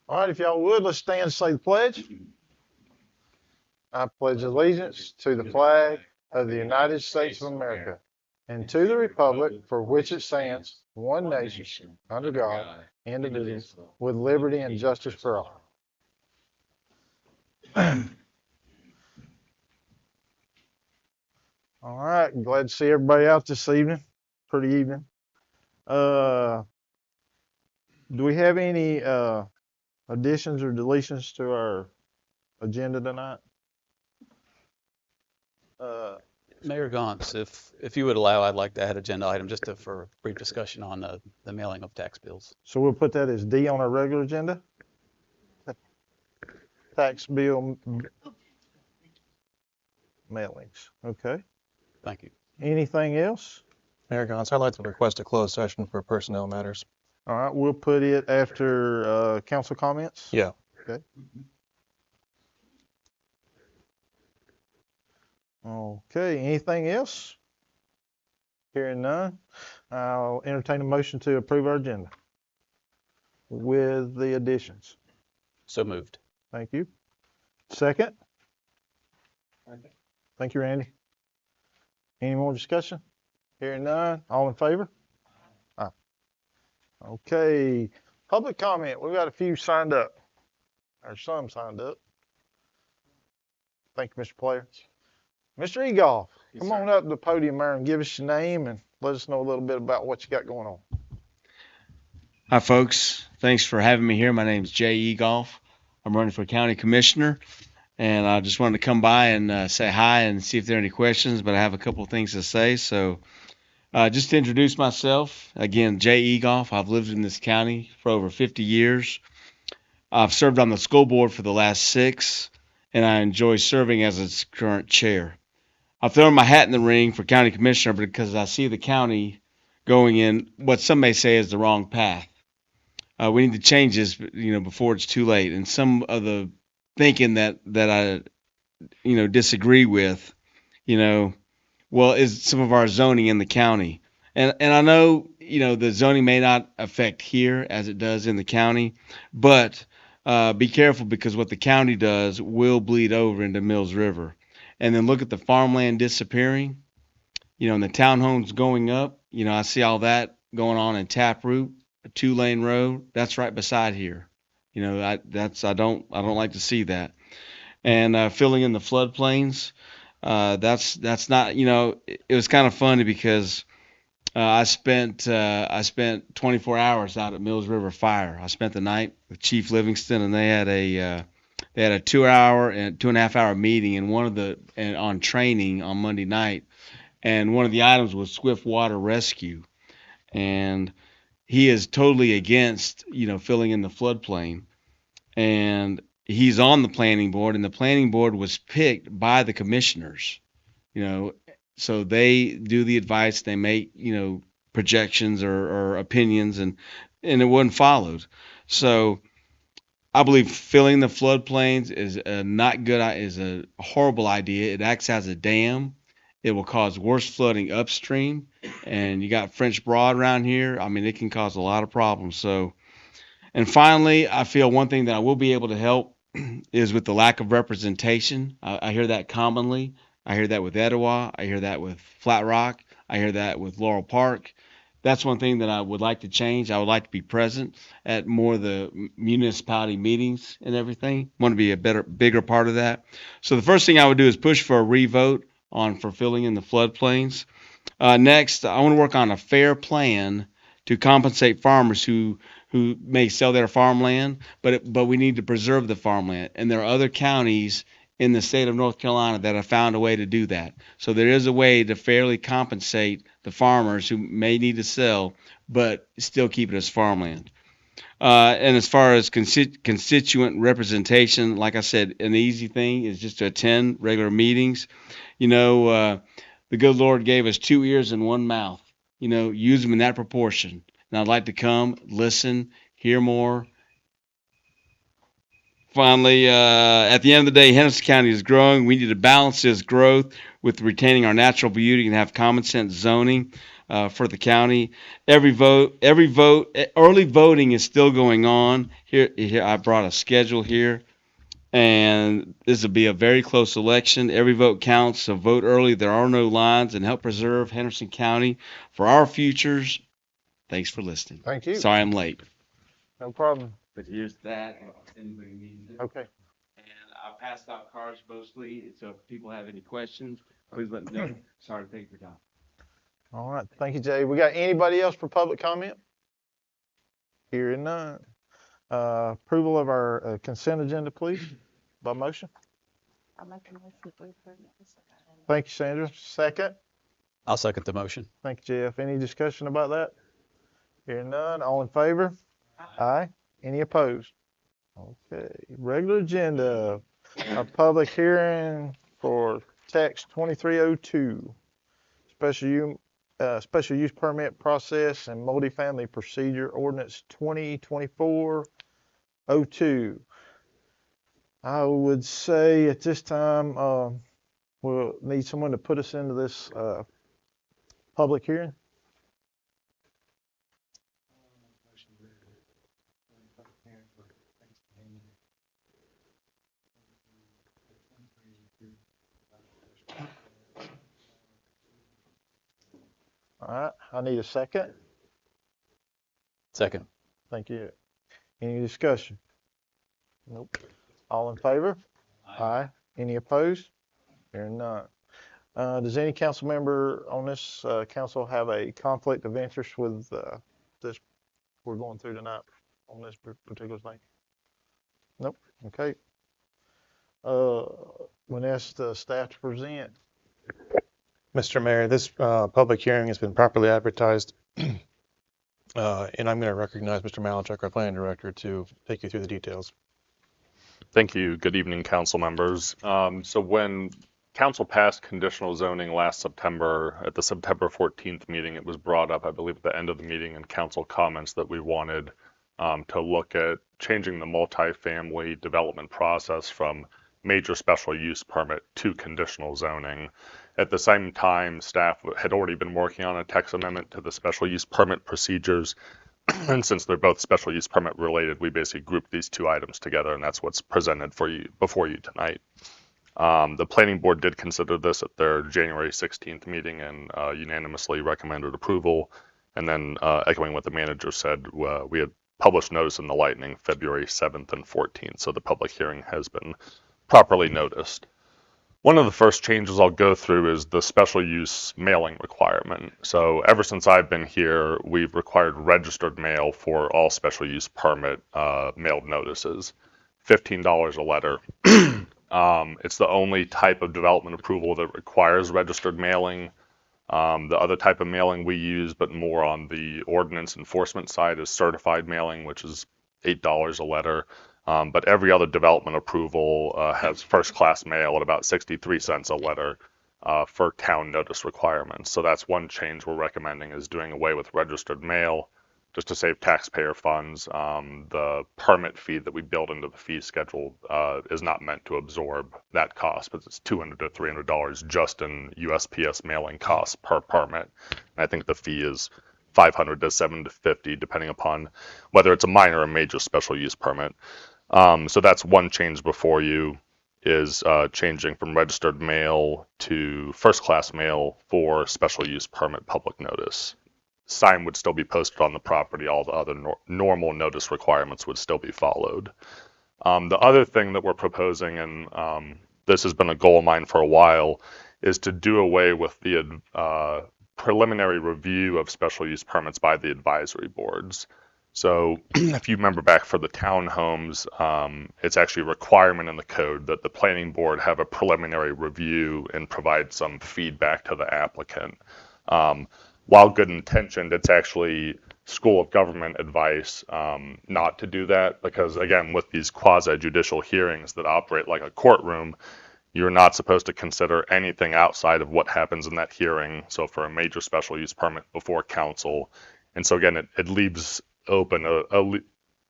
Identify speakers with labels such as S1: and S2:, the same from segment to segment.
S1: All right, if y'all would, let's stand and say the pledge. I pledge allegiance to the flag of the United States of America and to the republic for which it stands, one nation, under God, indivisible, with liberty and justice for all. All right, glad to see everybody out this evening. Pretty evening. Uh, do we have any additions or deletions to our agenda tonight? Uh,
S2: Mayor Gantz, if you would allow, I'd like to add agenda item just for a brief discussion on the mailing of tax bills.
S1: so we'll put that as D on our regular agenda. Tax bill mailings. Okay.
S2: Thank you.
S1: Anything else?
S3: Mayor Gantz, I'd like to request a closed session for personnel matters.
S1: All right, we'll put it after council comments.
S3: Yeah.
S1: Okay. Okay, anything else? Hearing none, I'll entertain a motion to approve our agenda with the additions.
S2: So moved.
S1: Thank you. Second? Thank you, Randy. Any more discussion? Hearing none, all in favor? Aye. Okay, public comment. We've got a few signed up, or some signed up. Thank you, Mr. Player. Mr. Egoff, come on up to the podium there and give us your name and let us know a little bit about what you got going on.
S4: Hi, folks. Thanks for having me here. My name is Jay Egoff. I'm running for county commissioner, and I just wanted to come by and say hi and see if there are any questions, but I have a couple of things to say. So just to introduce myself, again, Jay Egoff. I've lived in this county for over 50 years. I've served on the school board for the last 6, and I enjoy serving as its current chair. I've thrown my hat in the ring for county commissioner because I see the county going in what some may say is the wrong path. We need to change this, before it's too late. And some of the thinking that I, disagree with, is some of our zoning in the county. And I know, the zoning may not affect here as it does in the county, but be careful because what the county does will bleed over into Mills River. And then look at the farmland disappearing, and the townhomes going up. I see all that going on in Taproot, a 2-lane road. That's right beside here. I don't like to see that. And filling in the floodplains, that's not. It was kind of funny because I spent 24 hours out at Mills River Fire. I spent the night with Chief Livingston, and they had a 2-hour and 2.5-hour meeting, and on training on Monday night, and one of the items was swift water rescue, and he is totally against filling in the floodplain, and he's on the planning board, and the planning board was picked by the commissioners, so they do the advice, they make projections or opinions, and it wasn't followed. So I believe filling the floodplains is a horrible idea. It acts as a dam. It will cause worse flooding upstream, and you got French Broad around here. I mean, it can cause a lot of problems. So, and finally, I feel one thing that I will be able to help is with the lack of representation. I hear that commonly. I hear that with Etowah. I hear that with Flat Rock. I hear that with Laurel Park. That's one thing that I would like to change. I would like to be present at more of the municipality meetings and everything. I want to be a bigger part of that. So the first thing I would do is push for a revote for filling in the floodplains. Next, I want to work on a fair plan to compensate farmers who may sell their farmland, but we need to preserve the farmland. And there are other counties in the state of North Carolina that have found a way to do that. So there is a way to fairly compensate the farmers who may need to sell, but still keep it as farmland. And as far as constituent representation, like I said, an easy thing is just to attend regular meetings. The good Lord gave us 2 ears and 1 mouth. Use them in that proportion. And I'd like to come, listen, hear more. Finally, at the end of the day, Henderson County is growing. We need to balance this growth with retaining our natural beauty and have common sense zoning. for the county. Early voting is still going on. Here I brought a schedule here, and this will be a very close election. Every vote counts, so vote early. There are no lines, and help preserve Henderson County for our futures. Thanks for listening.
S1: Thank you.
S4: Sorry I'm late.
S1: No problem.
S4: But here's that. If anybody needs it.
S1: Okay.
S4: And I passed out cards mostly, so if people have any questions, please let me know. Sorry to take your time.
S1: All right. Thank you, Jay. We got anybody else for public comment? Hearing none. Approval of our consent agenda, please, by motion.
S5: I'll make a motion to approve this.
S1: Thank you, Sandra. Second.
S2: I'll second the motion.
S1: Thank you, Jeff. Any discussion about that? Hearing none. All in favor? Aye. Any opposed? Okay. Regular agenda. A public hearing for text 2302. Special use permit process and multifamily procedure ordinance 2024-02. I would say at this time, we'll need someone to put us into this public hearing. All right, I need a second.
S2: Second.
S1: Thank you. Any discussion? Nope. All in favor? Aye. Any opposed? Hearing none. Does any council member on this council have a conflict of interest with this we're going through tonight on this particular thing? Nope. Okay. When asked the staff to present.
S3: Mr. Mayor, this public hearing has been properly advertised, and I'm going to recognize Mr. Malinchuk, our planning director, to take you through the details.
S6: Thank you. Good evening, council members. So when council passed conditional zoning last September, at the September 14th meeting, it was brought up, I believe, at the end of the meeting in council comments that we wanted to look at changing the multifamily development process from major special use permit to conditional zoning. At the same time, staff had already been working on a text amendment to the special use permit procedures. And since they're both special use permit related, we basically grouped these two items together, and that's what's presented for you before you tonight. The planning board did consider this at their January 16th meeting and unanimously recommended approval. And then echoing what the manager said, we had published notice in the Lightning February 7th and 14th, so the public hearing has been properly noticed. One of the first changes I'll go through is the special use mailing requirement. So ever since I've been here, we've required registered mail for all special use permit mailed notices, $15 a letter. It's the only type of development approval that requires registered mailing. The other type of mailing we use, but more on the ordinance enforcement side, is certified mailing, which is $8 a letter. But every other development approval has first-class mail at about 63 cents a letter for town notice requirements. So that's one change we're recommending, is doing away with registered mail just to save taxpayer funds. The permit fee that we build into the fee schedule is not meant to absorb that cost, but it's $200 to $300 just in USPS mailing costs per permit. And I think the fee is $500 to $750, depending upon whether it's a minor or major special use permit. So that's one change before you, is changing from registered mail to first-class mail for special use permit public notice. Sign would still be posted on the property. All the other normal notice requirements would still be followed. The other thing that we're proposing, and this has been a goal of mine for a while, is to do away with the preliminary review of special use permits by the advisory boards. So if you remember back for the townhomes, it's actually a requirement in the code that the planning board have a preliminary review and provide some feedback to the applicant. While good intentioned, it's actually school of government advice not to do that, because again, with these quasi-judicial hearings that operate like a courtroom, you're not supposed to consider anything outside of what happens in that hearing. So for a major special use permit before council. And so again, it leaves open a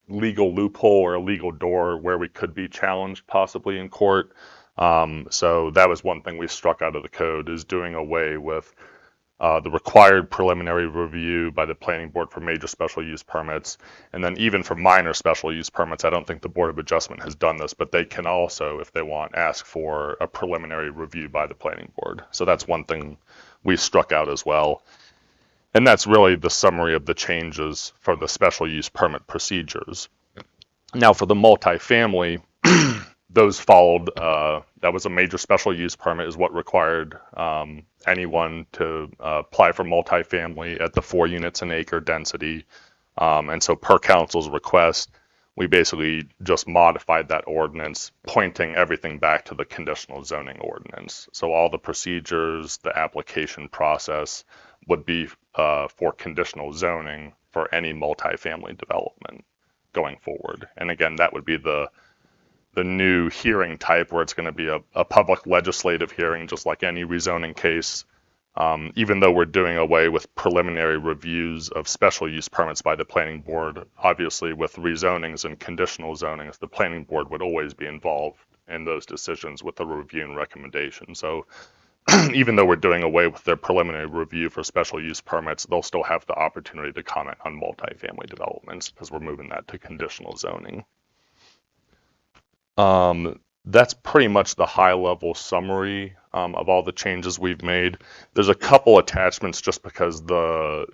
S6: legal loophole or a legal door where we could be challenged possibly in court. So that was one thing we struck out of the code, is doing away with the required preliminary review by the planning board for major special use permits. And then even for minor special use permits, I don't think the Board of Adjustment has done this, but they can also, if they want, ask for a preliminary review by the planning board. So that's one thing we struck out as well. And that's really the summary of the changes for the special use permit procedures. Now for the multifamily, those followed, that was a major special use permit is what required anyone to apply for multifamily at the 4 units an acre density. And so per council's request, we basically just modified that ordinance, pointing everything back to the conditional zoning ordinance. So all the procedures, the application process would be for conditional zoning for any multifamily development going forward. And again, that would be the new hearing type where it's going to be a public legislative hearing, just like any rezoning case. Even though we're doing away with preliminary reviews of special use permits by the planning board, obviously with rezonings and conditional zonings, the planning board would always be involved in those decisions with the review and recommendation. So even though we're doing away with their preliminary review for special use permits, they'll still have the opportunity to comment on multifamily developments because we're moving that to conditional zoning. That's pretty much the high level summary of all the changes we've made. There's a couple attachments just because the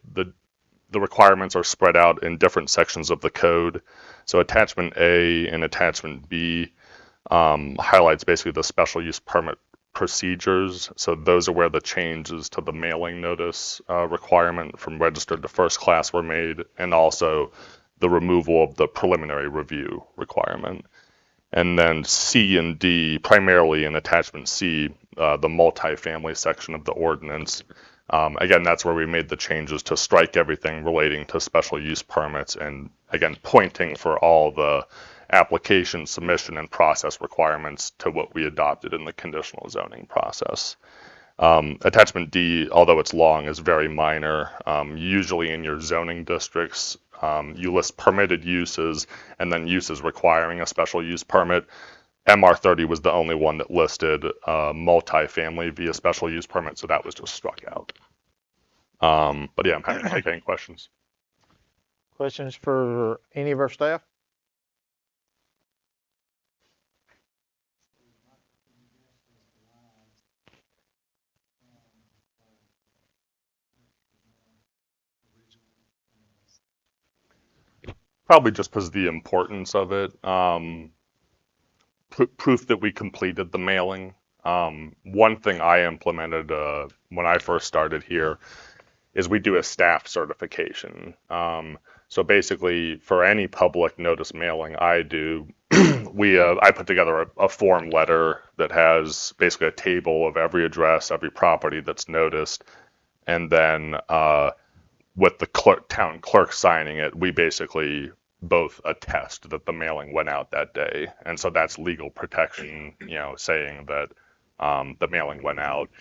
S6: requirements are spread out in different sections of the code. So attachment A and attachment B highlights basically the special use permit procedures. So those are where the changes to the mailing notice requirement from registered to first class were made, and also the removal of the preliminary review requirement. And then C and D, primarily in attachment C, the multifamily section of the ordinance. Again, that's where we made the changes to strike everything relating to special use permits, and again, pointing for all the application, submission, and process requirements to what we adopted in the conditional zoning process. Attachment D, although it's long, is very minor. Usually in your zoning districts, you list permitted uses and then uses requiring a special use permit. MR30 was the only one that listed multifamily via special use permit, so that was just struck out. But yeah, I'm happy to take any questions.
S1: Questions for any of our staff?
S6: Probably just because of the importance of it. Proof that we completed the mailing. One thing I implemented when I first started here is we do a staff certification. So basically, for any public notice mailing I do, I put together a form letter that has basically a table of every address, every property that's noticed, and then with the town clerk signing it, we basically both attest that the mailing went out that day. And so that's legal protection, saying that the mailing went out.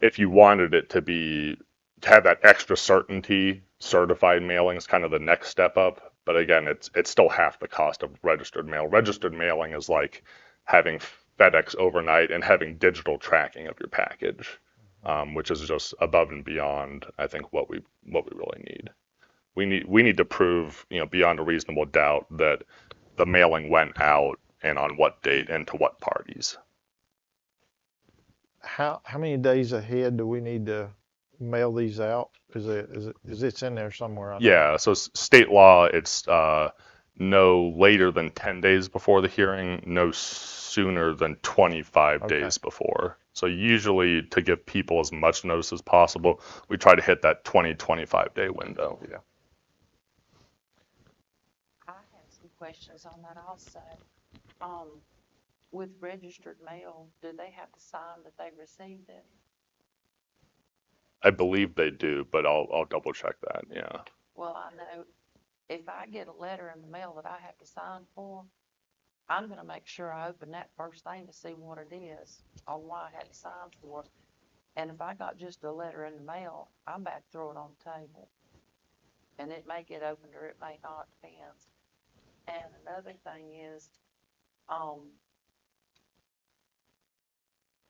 S6: If you wanted it to have that extra certainty, certified mailing is kind of the next step up. But again, it's still half the cost of registered mail. Registered mailing is like having FedEx overnight and having digital tracking of your package. Which is just above and beyond, I think, what we really need. We need to prove, beyond a reasonable doubt that the mailing went out and on what date and to what parties.
S1: How many days ahead do we need to mail these out? Is it's in there somewhere?
S6: Yeah, so state law, it's no later than 10 days before the hearing, no sooner than 25 days before. So usually, to give people as much notice as possible, we try to hit that 20-25 day window. Yeah.
S5: I have some questions on that also. With registered mail, do they have to sign that they received it?
S6: I believe they do, but I'll double check that. Yeah.
S5: Well, I know if I get a letter in the mail that I have to sign for, I'm gonna make sure I open that first thing to see what it is, on why I had to sign for it. And if I got just a letter in the mail, I'm about to throw it on the table. And it may get opened or it may not, depends. And another thing is,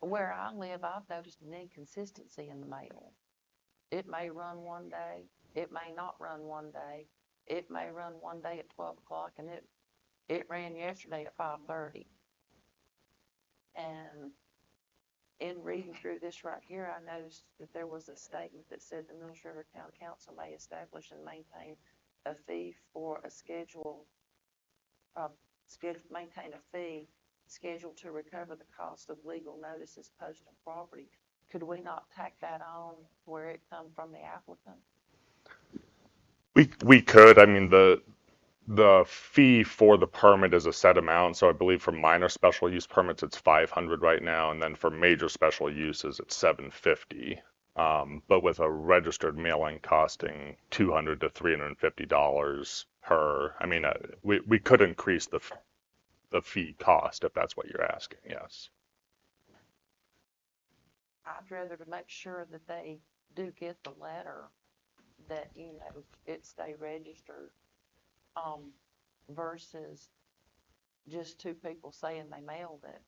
S5: where I live, I've noticed an inconsistency in the mail. It may run one day, it may not run one day. It may run one day at 12 o'clock and it ran yesterday at 5:30. And in reading through this right here, I noticed that there was a statement that said the Mills River Town Council may establish and maintain a fee for a maintain a fee scheduled to recover the cost of legal notices posting property. Could we not tack that on where it come from the applicant?
S6: We could. I mean, the fee for the permit is a set amount. So I believe for minor special use permits, it's 500 right now. And then for major special uses, it's 750. But with a registered mailing costing $200 to $350 per, I mean, we could increase the fee cost if that's what you're asking. Yes.
S5: I'd rather to make sure that they do get the letter that, you know, it stay registered, versus just two people saying they mailed it.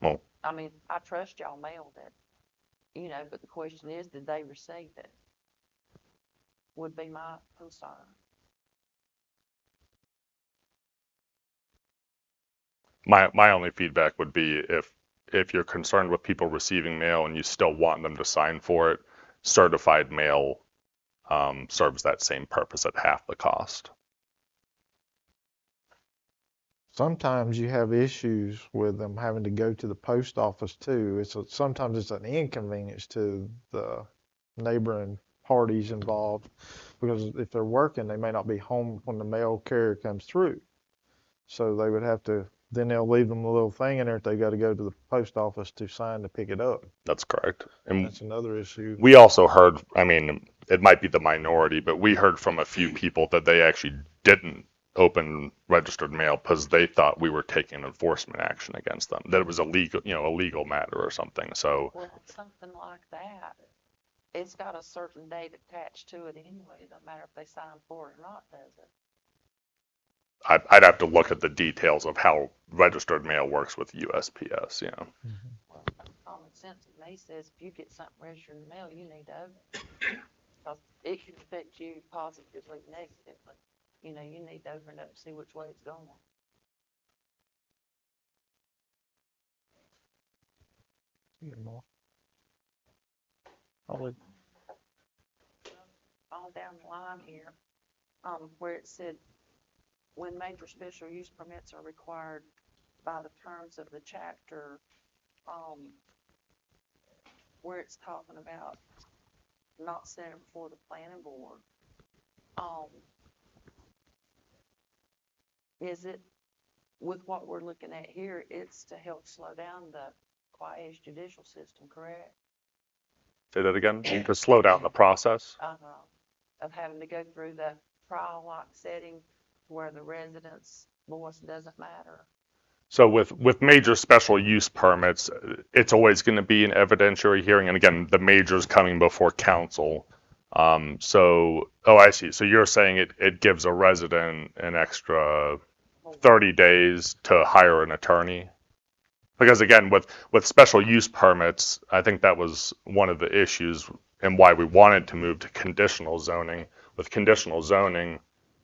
S6: Well,
S5: I mean, I trust y'all mailed it, you know, but the question is, did they receive it? Would be my concern.
S6: my only feedback would be if you're concerned with people receiving mail and you still want them to sign for it, certified mail serves that same purpose at half the cost.
S1: Sometimes you have issues with them having to go to the post office too. Sometimes it's an inconvenience to the neighboring parties involved, because if they're working, they may not be home when the mail carrier comes through. So they would have to, then they'll leave them a little thing in there if they got to go to the post office to sign to pick it up.
S6: That's correct. And
S1: That's another issue.
S6: we also heard, I mean, it might be the minority, but we heard from a few people that they actually didn't open registered mail because they thought we were taking enforcement action against them, that it was a legal matter or something. So
S5: Well, something like that, it's got a certain date attached to it anyway. It doesn't matter if they sign for it or not, does it?
S6: I'd have to look at the details of how registered mail works with USPS, you know.
S5: Well, common sense to me says if you get something registered in the mail, you need to open it. Because it can affect you positively, negatively. You know, you need to open it up and see which way it's going.
S1: Get more. I'll
S5: On down the line here, where it said, when major special use permits are required by the terms of the chapter, where it's talking about not setting before the planning board, is it, with what we're looking at here, it's to help slow down the quasi judicial system, correct?
S6: Say that again, to slow down the process.
S5: Of having to go through the trial like setting where the residents' voice doesn't matter.
S6: So with major special use permits, it's always going to be an evidentiary hearing. And again, the major's coming before council. I see. So you're saying it gives a resident an extra 30 days to hire an attorney? Because again, with special use permits, I think that was one of the issues and why we wanted to move to conditional zoning. With conditional zoning,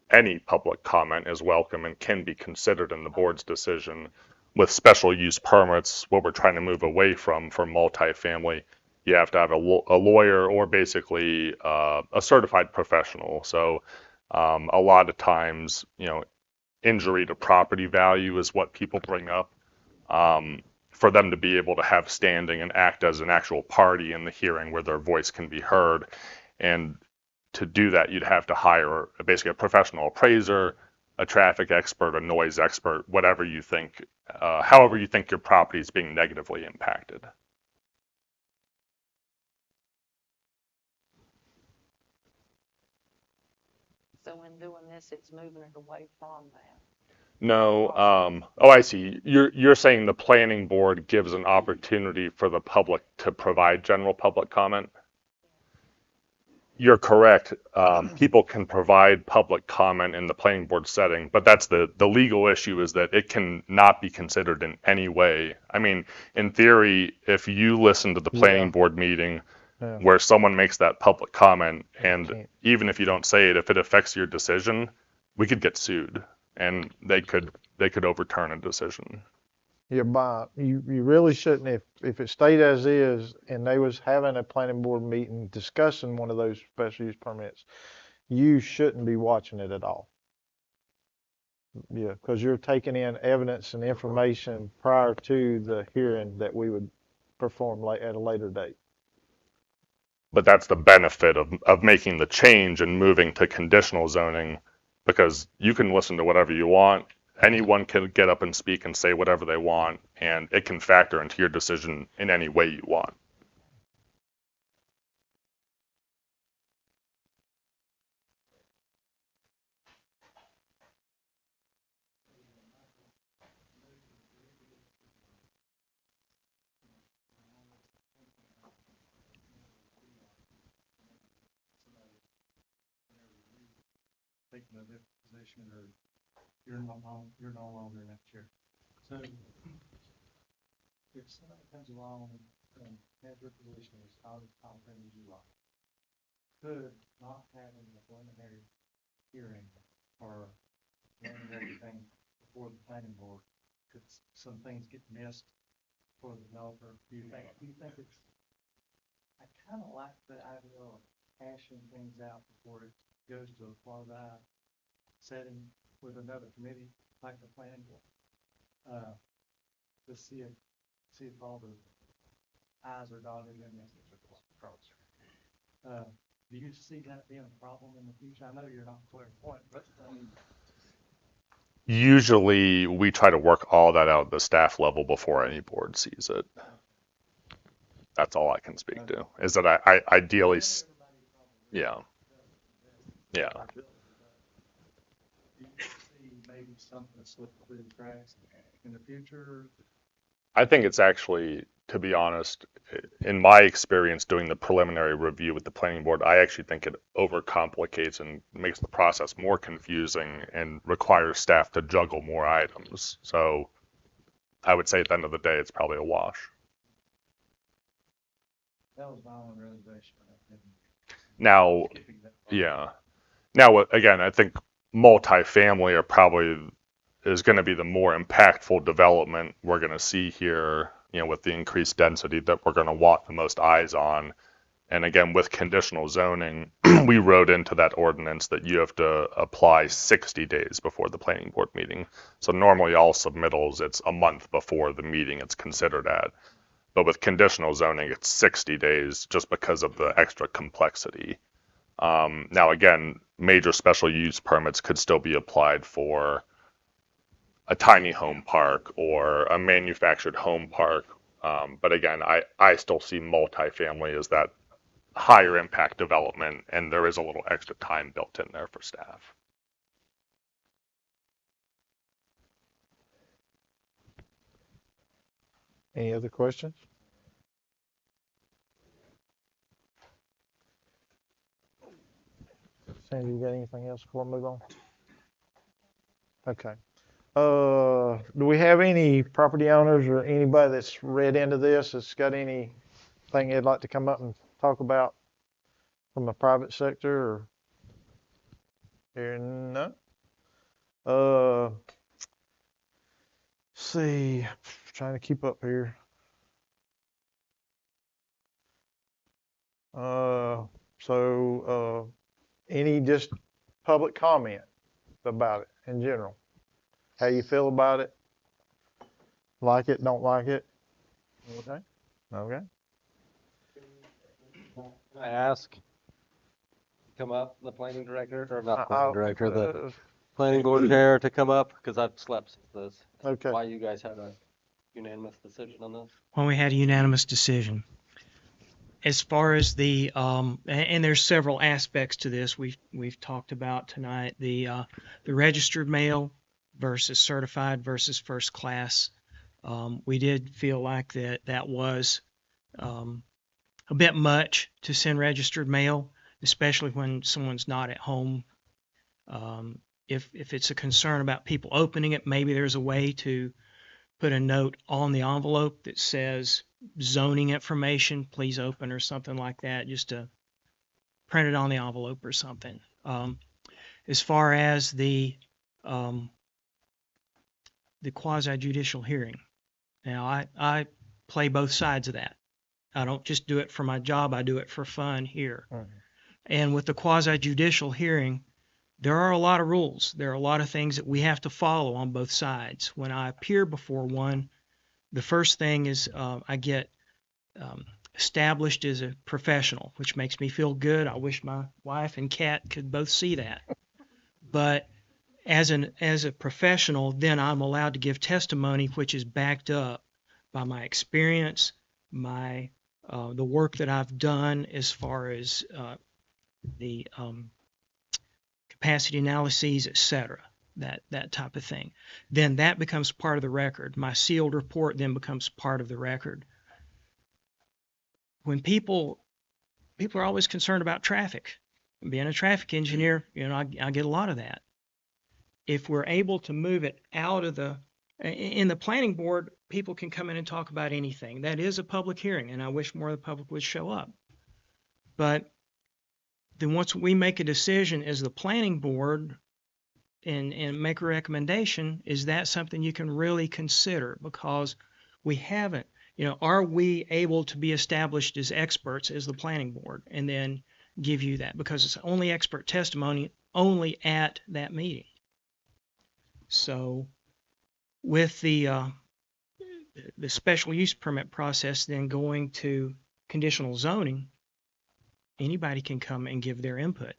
S6: any public comment is welcome and can be considered in the board's decision. With special use permits, what we're trying to move away from for multifamily, you have to have a lawyer or basically a certified professional. So a lot of times, injury to property value is what people bring up. For them to be able to have standing and act as an actual party in the hearing where their voice can be heard. And to do that, you'd have to hire basically a professional appraiser, a traffic expert, a noise expert, whatever you think, however you think your property is being negatively impacted.
S5: So in doing this, it's moving it away from that.
S6: No, I see. You're saying the planning board gives an opportunity for the public to provide general public comment? You're correct. People can provide public comment in the planning board setting, but that's the legal issue, is that it can not be considered in any way. I mean, in theory, if you listen to the planning board meeting,
S1: Yeah.
S6: where someone makes that public comment, and
S1: Can't-
S6: even if you don't say it, if it affects your decision, we could get sued, and they could overturn a decision.
S1: You really shouldn't, if it stayed as is and they was having a planning board meeting discussing one of those special use permits, you shouldn't be watching it at all. Yeah, because you're taking in evidence and information prior to the hearing that we would perform at a later date.
S6: But that's the benefit of making the change and moving to conditional zoning, because you can listen to whatever you want. Anyone can get up and speak and say whatever they want, and it can factor into your decision in any way you want.
S7: Taking a different position, or you're no longer in that chair. So if somebody comes along and has your position as how friendly you are, could not having a preliminary hearing or preliminary thing before the planning board, could some things get missed for the developer? Do you think it's, I kind of like the idea of hashing things out before it goes to a quasi setting with another committee like the planning board, to see if all the I's are dotted and the T's are crossed. Do you see that being a problem in the future? I know you're not clairvoyant, but
S6: Usually, we try to work all that out at the staff level before any board sees it. That's all I can speak to, is that I ideally, yeah. Yeah.
S7: do you see maybe something slip through the cracks in the future?
S6: I think it's actually, to be honest, in my experience doing the preliminary review with the planning board, I actually think it overcomplicates and makes the process more confusing and requires staff to juggle more items. So I would say at the end of the day, it's probably a wash.
S7: That was my own reservation.
S6: Now, yeah. Now, again, I think multifamily are probably is going to be the more impactful development we're going to see here, with the increased density that we're going to want the most eyes on. And again, with conditional zoning, we wrote into that ordinance that you have to apply 60 days before the planning board meeting. So normally all submittals, it's a month before the meeting it's considered at. But with conditional zoning, it's 60 days just because of the extra complexity. Now, again, major special use permits could still be applied for a tiny home park or a manufactured home park. But again, I still see multifamily as that higher impact development, and there is a little extra time built in there for staff.
S1: Any other questions? Sandy, you got anything else before I move on? Okay. Do we have any property owners or anybody that's read into this that's got anything they'd like to come up and talk about from the private sector or hearing none? See, trying to keep up here. Any just public comment about it in general? How you feel about it? Like it, don't like it? Okay. Okay.
S8: Can I ask? Come up, the planning director, or not the planning director, the planning board chair to come up, because I've slept since this.
S1: Okay.
S8: Why you guys had a unanimous decision on this?
S9: When we had a unanimous decision. As far as the, and there's several aspects to this we've talked about tonight, the registered mail versus certified versus first class. We did feel like that was a bit much to send registered mail, especially when someone's not at home. If it's a concern about people opening it, maybe there's a way to put a note on the envelope that says, zoning information, please open or something like that, just to print it on the envelope or something. As far as the quasi judicial hearing, now I play both sides of that. I don't just do it for my job, I do it for fun here.
S1: Mhm.
S9: And with the quasi judicial hearing, there are a lot of rules. There are a lot of things that we have to follow on both sides. When I appear before one, the first thing is I get established as a professional, which makes me feel good. I wish my wife and cat could both see that. But as a professional, then I'm allowed to give testimony which is backed up by my experience, my the work that I've done as far as the capacity analyses, etc. That type of thing. Then that becomes part of the record. My sealed report then becomes part of the record. When people are always concerned about traffic. Being a traffic engineer, I get a lot of that. If we're able to move it out of in the planning board, people can come in and talk about anything. That is a public hearing, and I wish more of the public would show up. But then once we make a decision as the planning board and make a recommendation, is that something you can really consider? Because we haven't, are we able to be established as experts as the planning board and then give you that? Because it's only expert testimony only at that meeting. So with the special use permit process then going to conditional zoning, anybody can come and give their input.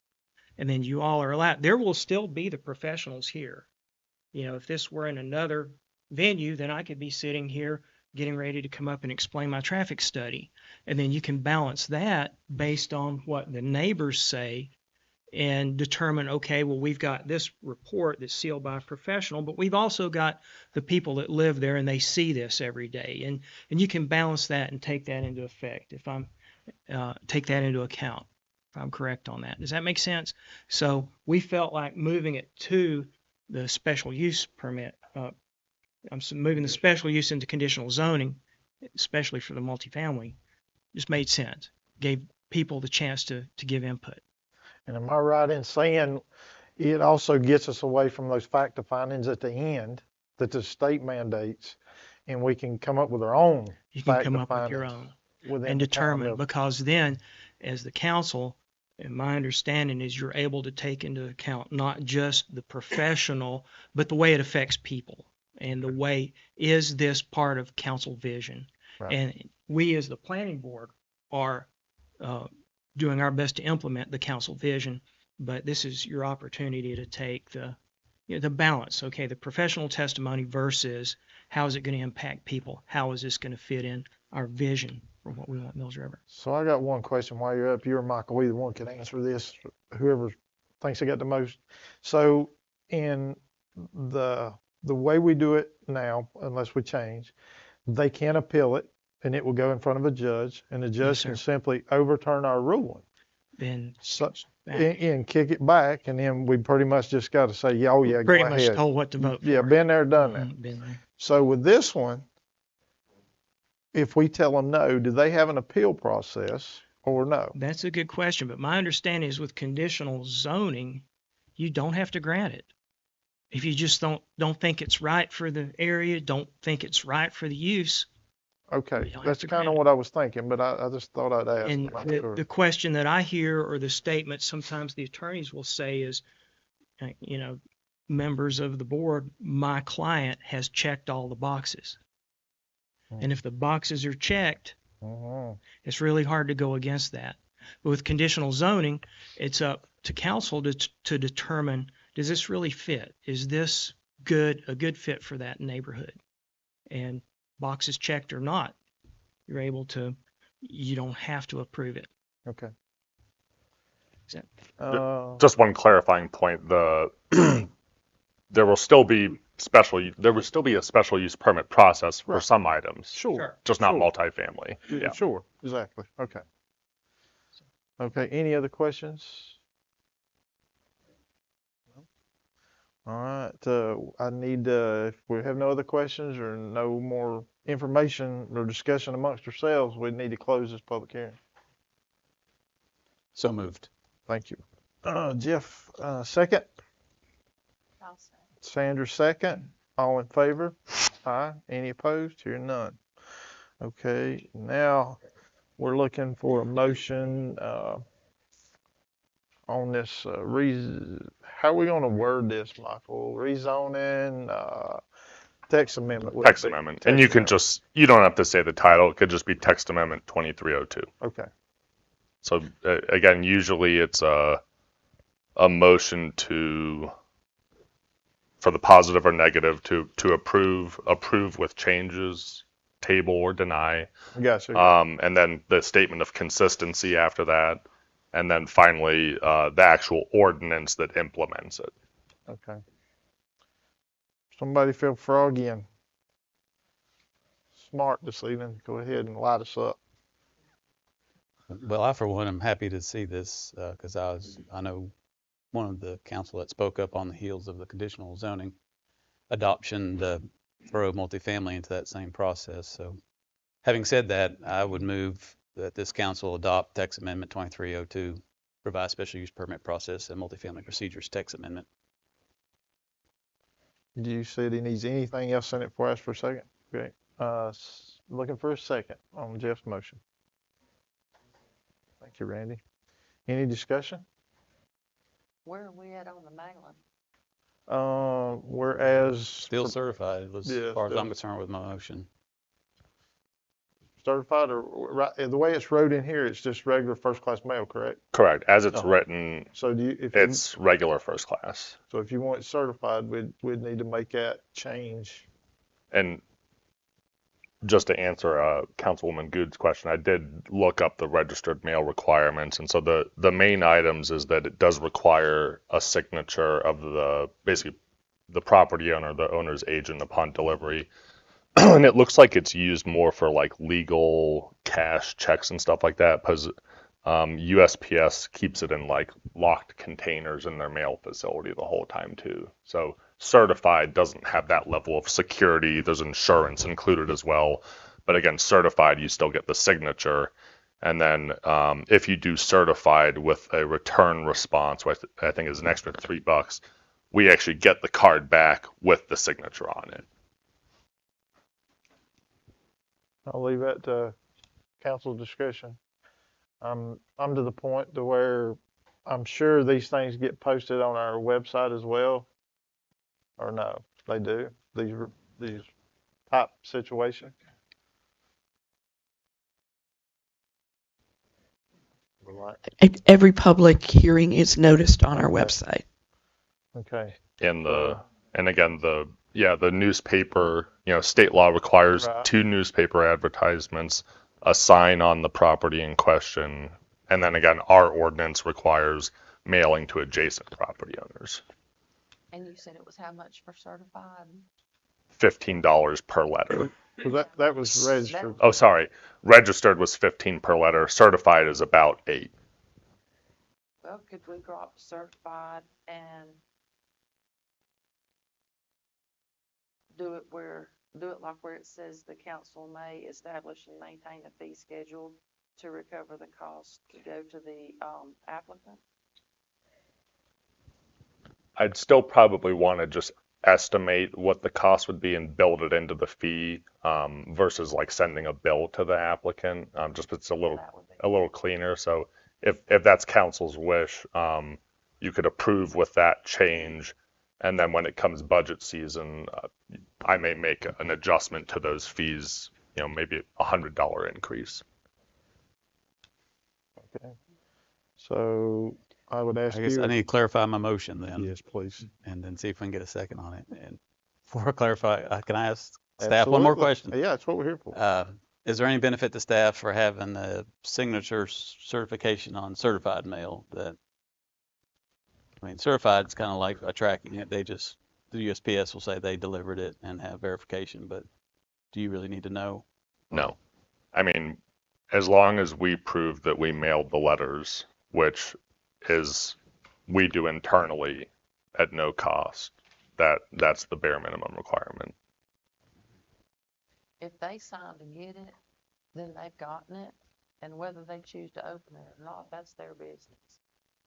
S9: And then you all are allowed. There will still be the professionals here. If this were in another venue, then I could be sitting here getting ready to come up and explain my traffic study. And then you can balance that based on what the neighbors say and determine, okay, well, we've got this report that's sealed by a professional, but we've also got the people that live there and they see this every day. And you can balance that and take that into effect take that into account, if I'm correct on that. Does that make sense? So we felt like moving it to the special use permit, moving the special use into conditional zoning, especially for the multifamily, just made sense. Gave people the chance to give input.
S1: And am I right in saying it also gets us away from those factor findings at the end that the state mandates, and we can come up with our own
S9: You can
S1: factor
S9: come up with
S1: findings
S9: your own
S1: within
S9: and
S1: the town
S9: determine,
S1: of-
S9: because then as the council, and my understanding is you're able to take into account not just the professional, but the way it affects people and the way, is this part of council vision?
S1: Right.
S9: And we as the planning board are doing our best to implement the council vision, but this is your opportunity to take the balance, okay, the professional testimony versus how is it going to impact people? How is this going to fit in our vision for what we want Mills River?
S1: So I got one question while you're up. You or Michael, either one can answer this, whoever thinks they got the most. So in the way we do it now, unless we change, they can appeal it and it will go in front of a judge, and the judge
S9: sir.
S1: can simply overturn our ruling.
S9: Then
S1: So,
S9: back.
S1: and kick it back, and then we pretty much just got to say, yeah, oh yeah,
S9: Pretty
S1: go
S9: much
S1: ahead.
S9: told what to vote for.
S1: Yeah, been there, done that.
S9: Been there.
S1: So with this one, if we tell them no, do they have an appeal process or no?
S9: That's a good question, but my understanding is with conditional zoning, you don't have to grant it. If you just don't think it's right for the area, don't think it's right for the use.
S1: Okay,
S9: You don't have
S1: that's
S9: to
S1: kind of
S9: grant it.
S1: what I was thinking, but I just thought I'd ask.
S9: And
S1: I'm not
S9: the,
S1: sure.
S9: the question that I hear, or the statement sometimes the attorneys will say is, members of the board, my client has checked all the boxes. And if the boxes are checked,
S1: Mhm.
S9: it's really hard to go against that. But with conditional zoning, it's up to council to determine, does this really fit? Is this a good fit for that neighborhood? And boxes checked or not, you don't have to approve it.
S1: Okay.
S9: Is that-
S6: Just one clarifying point, there will still be a special use permit process for
S1: Right.
S6: some items,
S1: Sure.
S6: just not
S1: Sure.
S6: multifamily.
S1: Yeah,
S6: Yeah.
S1: sure, exactly. Okay. Okay, any other questions? All right, I need, if we have no other questions or no more information or discussion amongst ourselves, we need to close this public hearing.
S2: So moved.
S1: Thank you. Jeff, second.
S5: I'll say.
S1: Sandra, second. All in favor? Aye. Any opposed? Hearing none. Okay, now we're looking for a motion, on this, how are we gonna word this, Michael? Rezoning, text amendment. would it
S6: Text
S1: be?
S6: amendment.
S1: Text
S6: And you can
S1: amendment.
S6: just, you don't have to say the title. It could just be text amendment 2302.
S1: Okay,
S6: So again, usually it's a motion for the positive or negative to approve with changes, table or deny.
S1: gotcha.
S6: And then the statement of consistency after that. And then finally, the actual ordinance that implements it.
S1: Okay. Somebody feel froggy and smart this evening. Go ahead and light us up.
S2: Well, I for one am happy to see this because I know one of the council that spoke up on the heels of the conditional zoning adoption to throw multifamily into that same process. So having said that, I would move that this council adopt text amendment 2302, provide special use permit process and multifamily procedures text amendment.
S1: Do you see he needs anything else in it for us for a second? Okay. Looking for a second on Jeff's motion. Thank you, Randy. Any discussion?
S5: Where are we at on the mailing?
S1: Whereas
S2: Still certified, as
S1: Yeah,
S2: far as
S1: still.
S2: I'm concerned with my motion.
S1: certified or right, the way it's wrote in here, it's just regular first class mail, correct?
S6: Correct. As it's
S2: Oh.
S6: written,
S1: So do you, if
S6: it's regular first class.
S1: so if you want it certified, we'd need to make that change.
S6: And just to answer Councilwoman Good's question, I did look up the registered mail requirements. And so the main items is that it does require a signature of basically the property owner, the owner's agent upon delivery. And it looks like it's used more for like legal cash checks and stuff like that, because USPS keeps it in like locked containers in their mail facility the whole time too. So certified doesn't have that level of security. There's insurance included as well. But again, certified, you still get the signature. And then if you do certified with a return response, which I think is an extra $3, we actually get the card back with the signature on it.
S1: I'll leave that to council discussion. I'm to the point to where I'm sure these things get posted on our website as well. Or no, they do, these type situations. Right,
S10: Every public hearing is noticed on our
S1: Okay.
S10: website.
S1: okay,
S6: And again, the newspaper, state law requires
S1: Right.
S6: 2 newspaper advertisements, a sign on the property in question, and then again, our ordinance requires mailing to adjacent property owners.
S5: And you said it was how much for certified?
S6: $15 per letter.
S1: so that was registered.
S6: Oh, sorry. Registered was 15 per letter. Certified is about 8.
S5: Well, could we drop certified and do it like where it says the council may establish and maintain a fee schedule to recover the cost to go to the applicant?
S6: I'd still probably want to just estimate what the cost would be and build it into the fee versus like sending a bill to the applicant. Just it's a little cleaner. So if that's council's wish, you could approve with that change, and then when it comes budget season, I may make an adjustment to those fees. Maybe $100 increase.
S1: Okay. So I would ask
S2: I guess
S1: you.
S2: I need to clarify my motion then,
S1: Yes, please.
S2: and then see if we can get a second on it. And before I clarify, can I ask staff one more
S1: Absolutely.
S2: question?
S1: Yeah, that's what we're here for.
S2: Is there any benefit to staff for having the signature certification on certified mail? Certified is kind of like a tracking it. The USPS will say they delivered it and have verification, but do you really need to know?
S6: No. I mean, as long as we prove that we mailed the letters, which is we do internally at no cost. that's the bare minimum requirement.
S5: If they sign to get it, then they've gotten it, and whether they choose to open it or not, that's their business.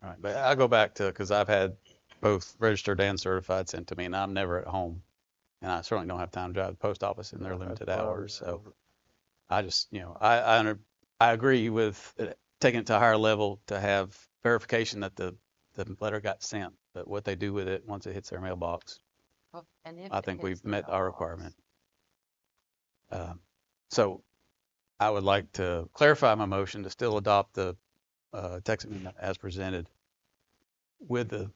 S2: All right, but I go back to, because I've had both registered and certified sent to me, and I'm never at home. And I certainly don't have time to drive to the post office in their limited hours. So I just, I agree with taking it to a higher level to have verification that the letter got sent, but what they do with it once it hits their mailbox,
S5: Well, and if
S2: I
S5: it
S2: think
S5: hits
S2: we've
S5: the
S2: met our
S5: mailbox,
S2: requirement. So I would like to clarify my motion to still adopt the text amendment as presented with the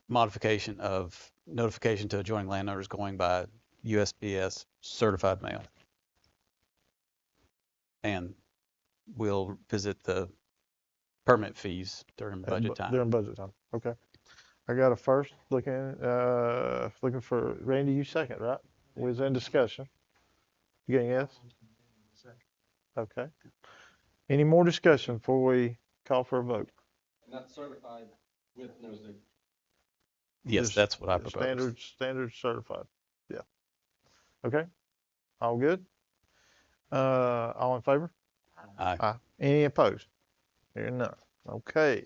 S2: modification of notification to adjoining landowners going by USPS certified mail. And we'll visit the permit fees during budget time.
S1: During budget time. Okay. I got a first looking for Randy, you second, right? We was in discussion. You got any else? Okay. Any more discussion before we call for a vote?
S8: Not certified with no Zoom.
S2: Yes,
S1: Just
S2: that's what I propose.
S1: Standard certified. Yeah. Okay. All good? All in favor?
S2: Aye.
S1: Aye. Any opposed? Hearing none. Okay.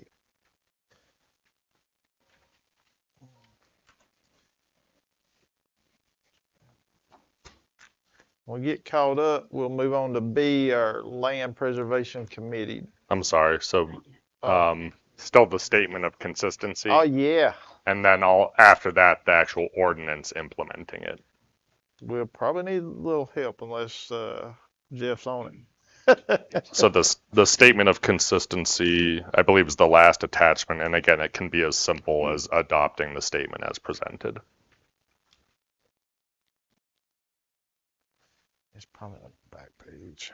S1: When we get caught up, we'll move on to B, our Land Preservation Committee.
S6: I'm sorry. So,
S1: Oh.
S6: still the statement of consistency,
S1: Oh, yeah.
S6: and then after that, the actual ordinance implementing it.
S1: We'll probably need a little help unless Jeff's on it.
S6: So the statement of consistency, I believe, is the last attachment, and again, it can be as simple as adopting the statement as presented.
S1: It's probably on the back page.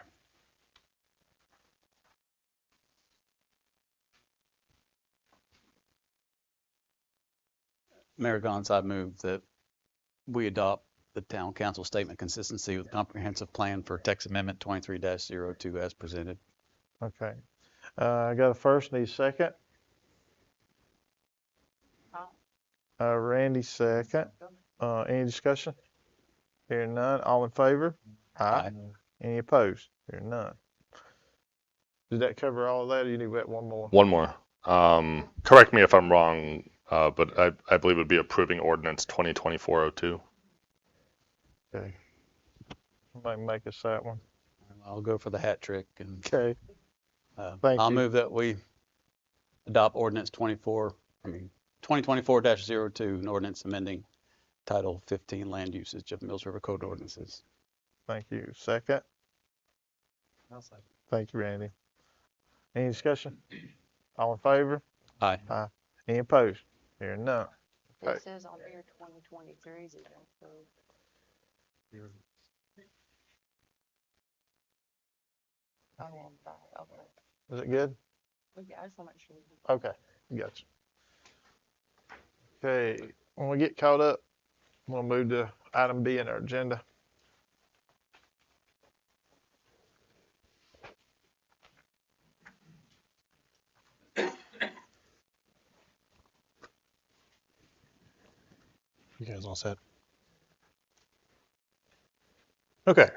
S2: Mayor Gons, I move that we adopt the town council statement consistency with comprehensive plan for text amendment 23-02 as presented.
S1: Okay. I got a first, need a second. Randy second. Any discussion? Hearing none. All in favor?
S2: Aye.
S1: Any opposed? Hearing none. Did that cover all of that, or you need one more?
S6: One more. Correct me if I'm wrong, but I believe it would be approving ordinance 2024-02.
S1: Okay. Somebody make us that one.
S2: I'll go for the hat trick and
S1: Okay. Thank
S2: I'll
S1: you.
S2: move that we adopt ordinance 2024-02, an ordinance amending Title 15 land usage of Mills River Code ordinances.
S1: Thank you. Second.
S8: I'll second.
S1: Thank you, Randy. Any discussion? All in favor?
S2: Aye.
S1: Aye. Any opposed? Hearing none. Okay.
S5: It says on here 2023, is it approved? Oh, on the back, okay.
S1: Is it good?
S5: Okay, I just want to make sure.
S1: Okay. Gotcha. Okay. When we get caught up, we'll move to item B in our agenda.
S3: You guys all set? Okay.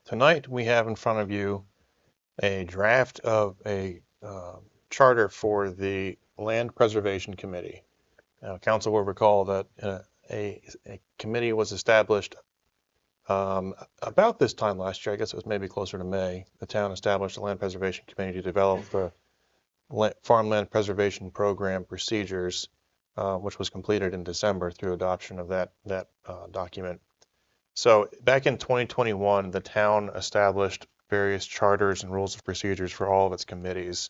S3: Tonight we have in front of you a draft of a charter for the Land Preservation Committee. Now, Council will recall that a committee was established about this time last year. I guess it was maybe closer to May. The town established a Land Preservation Committee to develop the farmland preservation program procedures, which was completed in December through adoption of that document. So back in 2021, the town established various charters and rules of procedures for all of its committees.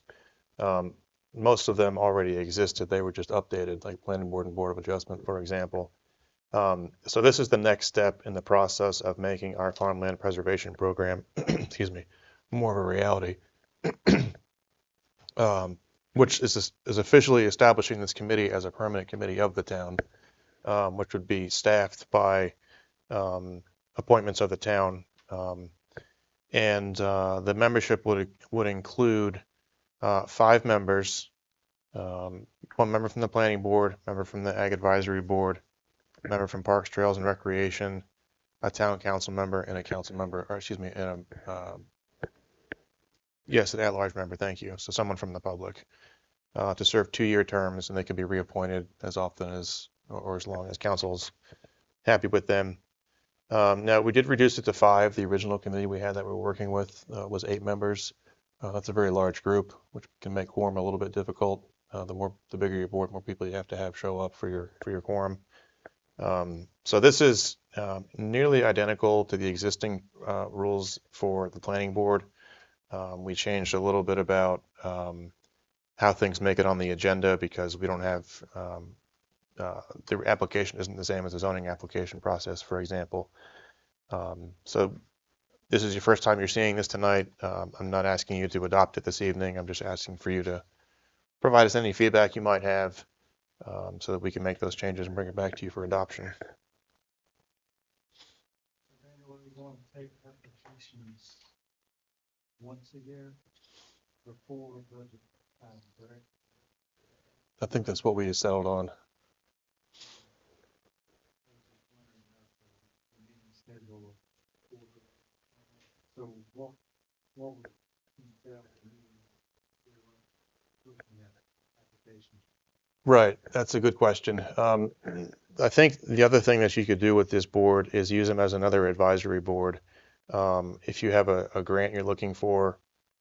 S3: Most of them already existed. They were just updated, like Planning Board and Board of Adjustment, for example. So this is the next step in the process of making our farmland preservation program, excuse me, more of a reality. Which is officially establishing this committee as a permanent committee of the town, which would be staffed by appointments of the town. And the membership would include 5 members One member from the planning board, member from the ag advisory board, member from Parks, Trails and Recreation, a town council member and a council member, or excuse me, and yes, an at-large member, thank you. So someone from the public, to serve 2-year terms, and they can be reappointed as often as, or as long as council's happy with them. Now, we did reduce it to 5. The original committee we had that we were working with was 8 members. That's a very large group, which can make quorum a little bit difficult. The bigger your board, more people you have to have show up for your quorum. So this is nearly identical to the existing rules for the planning board. We changed a little bit about how things make it on the agenda because we don't have the application isn't the same as the zoning application process, for example. So this is your first time you're seeing this tonight. I'm not asking you to adopt it this evening. I'm just asking for you to provide us any feedback you might have so that we can make those changes and bring it back to you for adoption.
S7: Daniel, are we going to take applications once a year before budget time, correct?
S3: I think that's what we just settled on.
S7: Schedule. So what would you tell me looking at applications?
S3: Right, that's a good question. I think the other thing that you could do with this board is use them as another advisory board. If you have a grant you're looking for,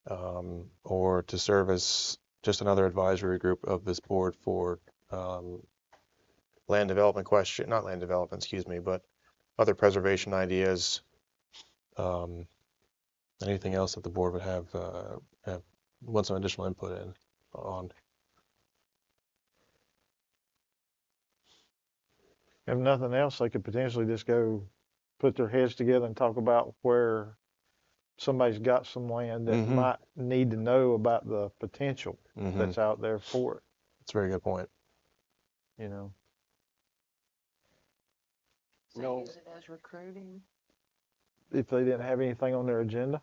S3: or to serve as just another advisory group of this board for land development not land development, excuse me, but other preservation ideas, anything else that the board would have want some additional input on.
S1: If nothing else, they could potentially just go put their heads together and talk about where somebody's got some land that
S3: Mhm.
S1: might need to know about the potential that's out there for it,
S3: That's a very good point.
S1: you know.
S5: So
S8: No.
S5: use it as recruiting.
S1: If they didn't have anything on their agenda,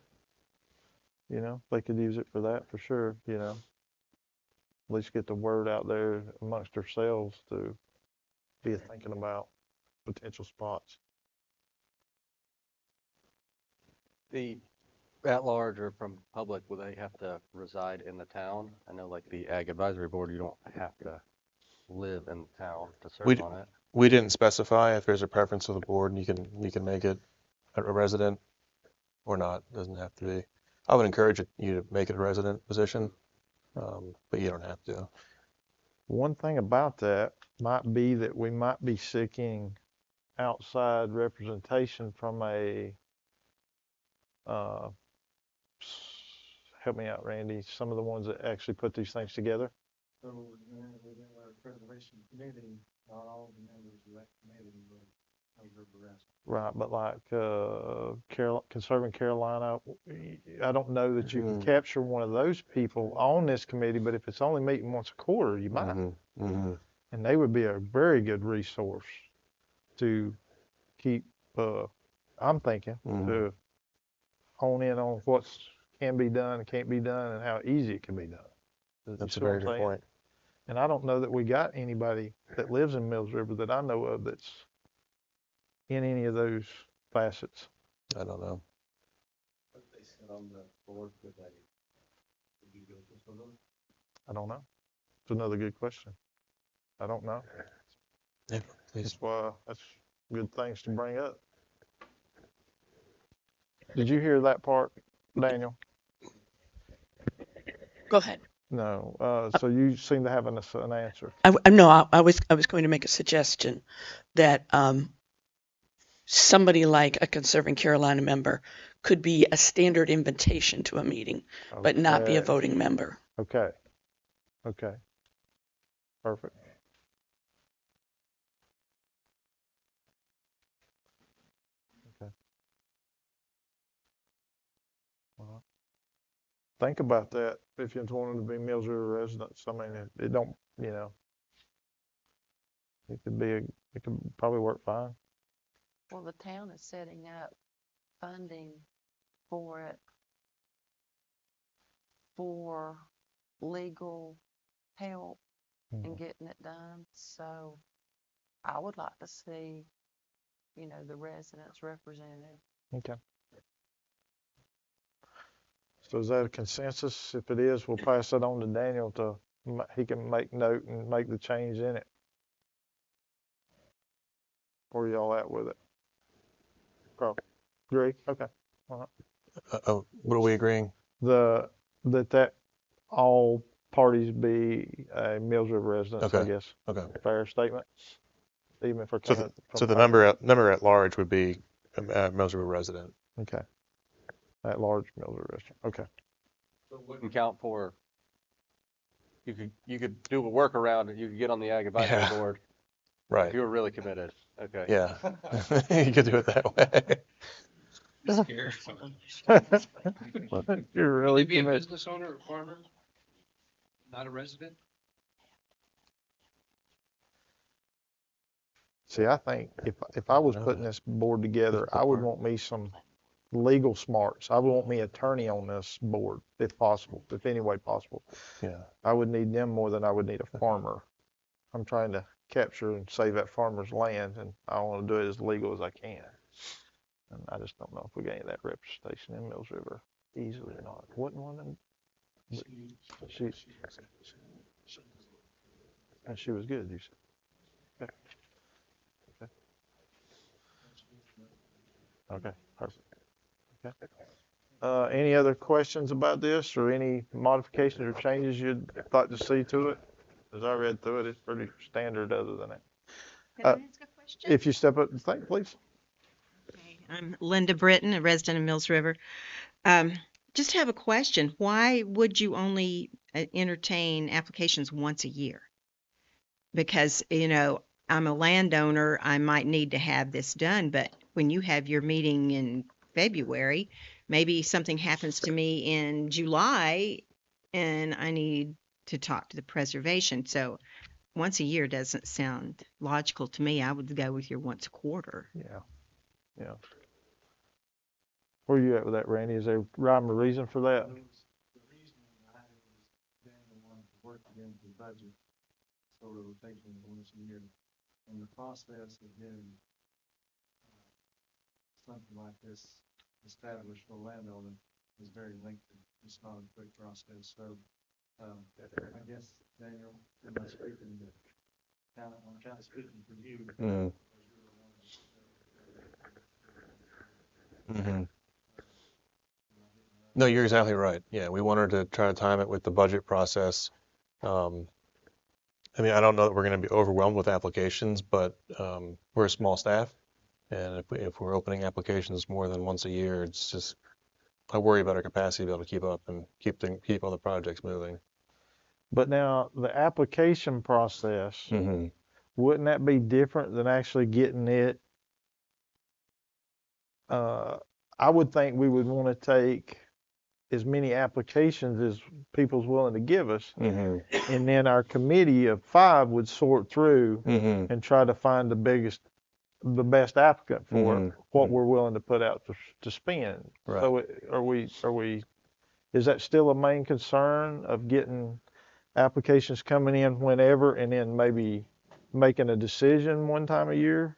S1: you know, they could use it for that for sure, you know. At least get the word out there amongst themselves to be thinking about potential spots.
S8: The at-large or from public, will they have to reside in the town? I know like the Ag Advisory Board, you don't have to live in the town to serve on it.
S3: We didn't specify. If there's a preference of the board, you can make it a resident or not. It doesn't have to be. I would encourage you to make it a resident position, but you don't have to.
S1: One thing about that might be that we might be seeking outside representation from a, help me out, Randy, some of the ones that actually put these things together.
S7: So within our preservation committee, not all the members of that committee will observe the rest.
S1: Right, but like Conserving Carolina, I don't know that you can capture one of those people on this committee, but if it's only meeting once a quarter, you might. And they would be a very good resource to keep, I'm thinking, to hone in on what's can be done and can't be done and how easy it can be done.
S3: That's a very good point.
S1: And I don't know that we got anybody that lives in Mills River that I know of that's in any of those facets.
S3: I don't know.
S8: But they sit on the board with a,
S1: I don't know. It's another good question. I don't know.
S3: Yeah, please.
S1: That's why that's good things to bring up. Did you hear that part, Daniel?
S10: Go ahead.
S1: No. So you seem to have an answer.
S10: No, I was going to make a suggestion that somebody like a Conserving Carolina member could be a standard invitation to a meeting, but not be a voting member.
S1: Okay. Perfect. Okay. Well, think about that if you're wanting to be Mills River residents. I mean, it don't, you know, it could probably work fine.
S5: Well, the town is setting up funding for it for legal help in
S1: Mhm.
S5: getting it done. So I would like to see, the residents represented.
S1: Okay. So is that a consensus? If it is, we'll pass that on to Daniel he can make note and make the change in it. Where y'all at with it? Probably. Agree? Okay.
S3: What are we agreeing?
S1: That all parties be a Mills River residents, I
S3: Okay.
S1: guess.
S3: Okay.
S1: Fair statement? Even if we're
S3: So
S1: coming
S3: so
S1: from
S3: the member at large would be a Mills River resident.
S1: Okay. At large Mills River resident. Okay.
S8: So it wouldn't count for, you could do a workaround, you could get on the Ag Advisory
S3: Yeah.
S8: Board
S3: Right.
S8: if you were really committed. Okay.
S3: Yeah. You could do it that way.
S1: You're really
S11: Be a
S1: committed.
S11: business owner or farmer, not a resident?
S1: See, I think if I was putting this board together, I would want me some legal smarts. I would want me attorney on this board, if possible, if any way possible.
S3: Yeah.
S1: I would need them more than I would need a farmer. I'm trying to capture and save that farmer's land, and I want to do it as legal as I can. And I just don't know if we gain that representation in Mills River easily or not. Wouldn't one of them? And she was good, you said. Okay. Okay, perfect. Okay. Any other questions about this or any modifications or changes you'd like to see to it? As I read through it, it's pretty standard other than that.
S12: Can I ask a question?
S1: If you step up and think, please.
S12: Okay, I'm Linda Britton, a resident of Mills River. Just have a question. Why would you only entertain applications once a year? Because, I'm a landowner, I might need to have this done, but when you have your meeting in February, maybe something happens to me in July and I need to talk to the preservation. So once a year doesn't sound logical to me. I would go with your once a quarter.
S1: Yeah. Where you at with that, Randy? Is there rhyme or reason for that?
S7: The reason I was Daniel wanted to work again the budget, so we were taking it once a year. And the process of getting something like this established for a landowner is very lengthy. It's not a quick process. So I guess, Daniel, am I speaking I'm kind of speaking for you.
S3: Mm. Mm-hmm. No, you're exactly right. Yeah, we wanted to try to time it with the budget process. I mean, I don't know that we're going to be overwhelmed with applications, but we're a small staff, and if we're opening applications more than once a year, it's just I worry about our capacity to be able to keep up and keep other projects moving.
S1: But now the application process,
S3: Mm-hmm.
S1: wouldn't that be different than actually getting it? I would think we would want to take as many applications as people's willing to give us,
S3: Mm-hmm.
S1: and then our committee of 5 would sort through
S3: Mm-hmm.
S1: and try to find the best applicant for
S3: Mhm.
S1: what we're willing to put out to spend.
S3: Right.
S1: So is that still a main concern of getting applications coming in whenever and then maybe making a decision one time a year